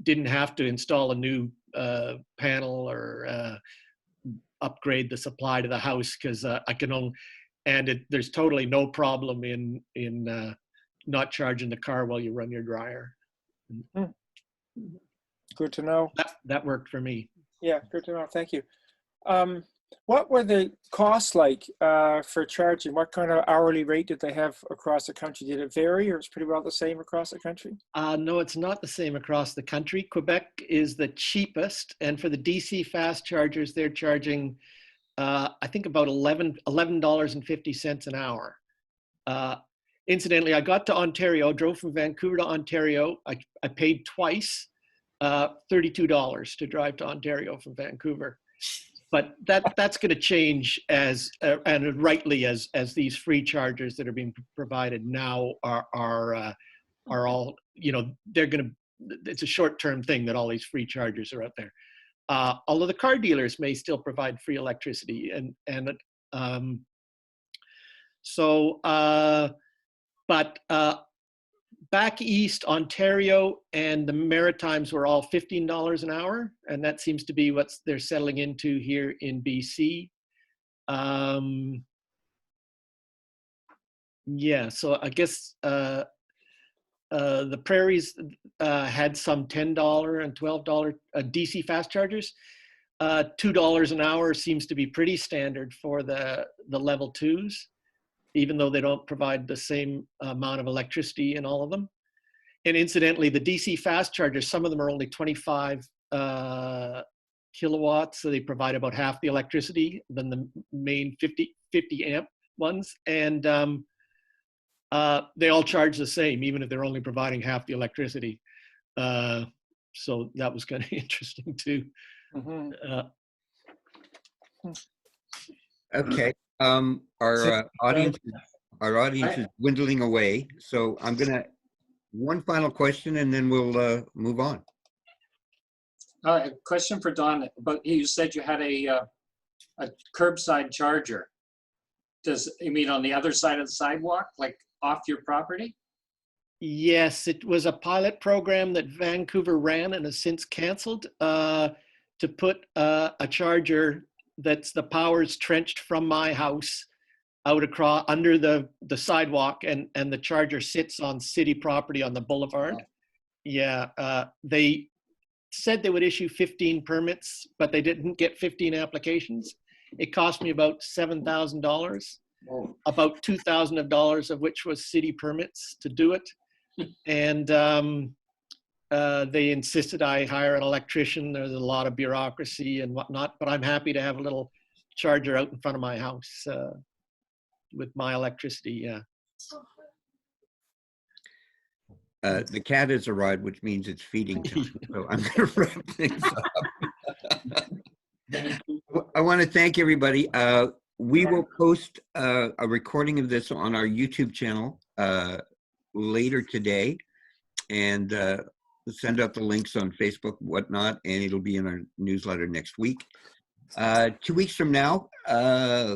didn't have to install a new panel or upgrade the supply to the house, because I can only, and there's totally no problem in not charging the car while you run your dryer. Good to know. That worked for me. Yeah, good to know. Thank you. What were the costs like for charging? What kind of hourly rate did they have across the country? Did it vary, or it's pretty well the same across the country? No, it's not the same across the country. Quebec is the cheapest, and for the DC fast chargers, they're charging, I think, about $11.50 an hour. Incidentally, I got to Ontario, drove from Vancouver to Ontario. I paid twice, $32 to drive to Ontario from Vancouver. But that's going to change as and rightly as these free chargers that are being provided now are all, you know, they're going to, it's a short-term thing that all these free chargers are out there. Although the car dealers may still provide free electricity, but back east, Ontario and the Maritimes were all $15 an hour, and that seems to be what they're settling into here in BC. Yeah, so I guess the prairies had some $10 and $12 DC fast chargers. $2 an hour seems to be pretty standard for the level 2s, even though they don't provide the same amount of electricity in all of them. And incidentally, the DC fast chargers, some of them are only 25 kilowatts, so they provide about half the electricity than the main 50 amp ones. And they all charge the same, even if they're only providing half the electricity. So that was kind of interesting too. Okay. Our audience is dwindling away, so I'm gonna one final question and then we'll move on. A question for Don. But you said you had a curbside charger. Does you mean on the other side of the sidewalk, like off your property? Yes, it was a pilot program that Vancouver ran and has since canceled to put a charger that's the power's trenched from my house out across under the sidewalk, and the charger sits on city property on the boulevard. Oh. Yeah, they said they would issue 15 permits, but they didn't get 15 applications. It cost me about $7,000, about $2,000 of which was city permits to do it. And they insisted I hire an electrician. There's a lot of bureaucracy and whatnot, but I'm happy to have a little charger out in front of my house with my electricity, yeah. The cat has arrived, which means it's feeding time. So I'm going to wrap things up. I want to thank everybody. We will post a recording of this on our YouTube channel later today. and send out the links on Facebook, whatnot, and it'll be in our newsletter next week. 2 weeks from now,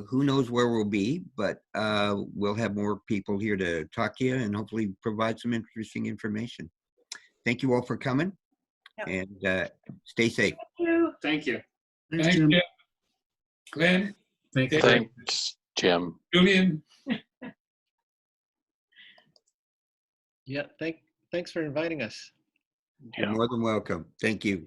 who knows where we'll be, but we'll have more people here to talk to you and hopefully provide some interesting information. Thank you all for coming, and stay safe. Thank you. Thanks, Jim. Glenn. Thanks, Jim. Julian. Yeah, thanks for inviting us. You're more than welcome. Thank you.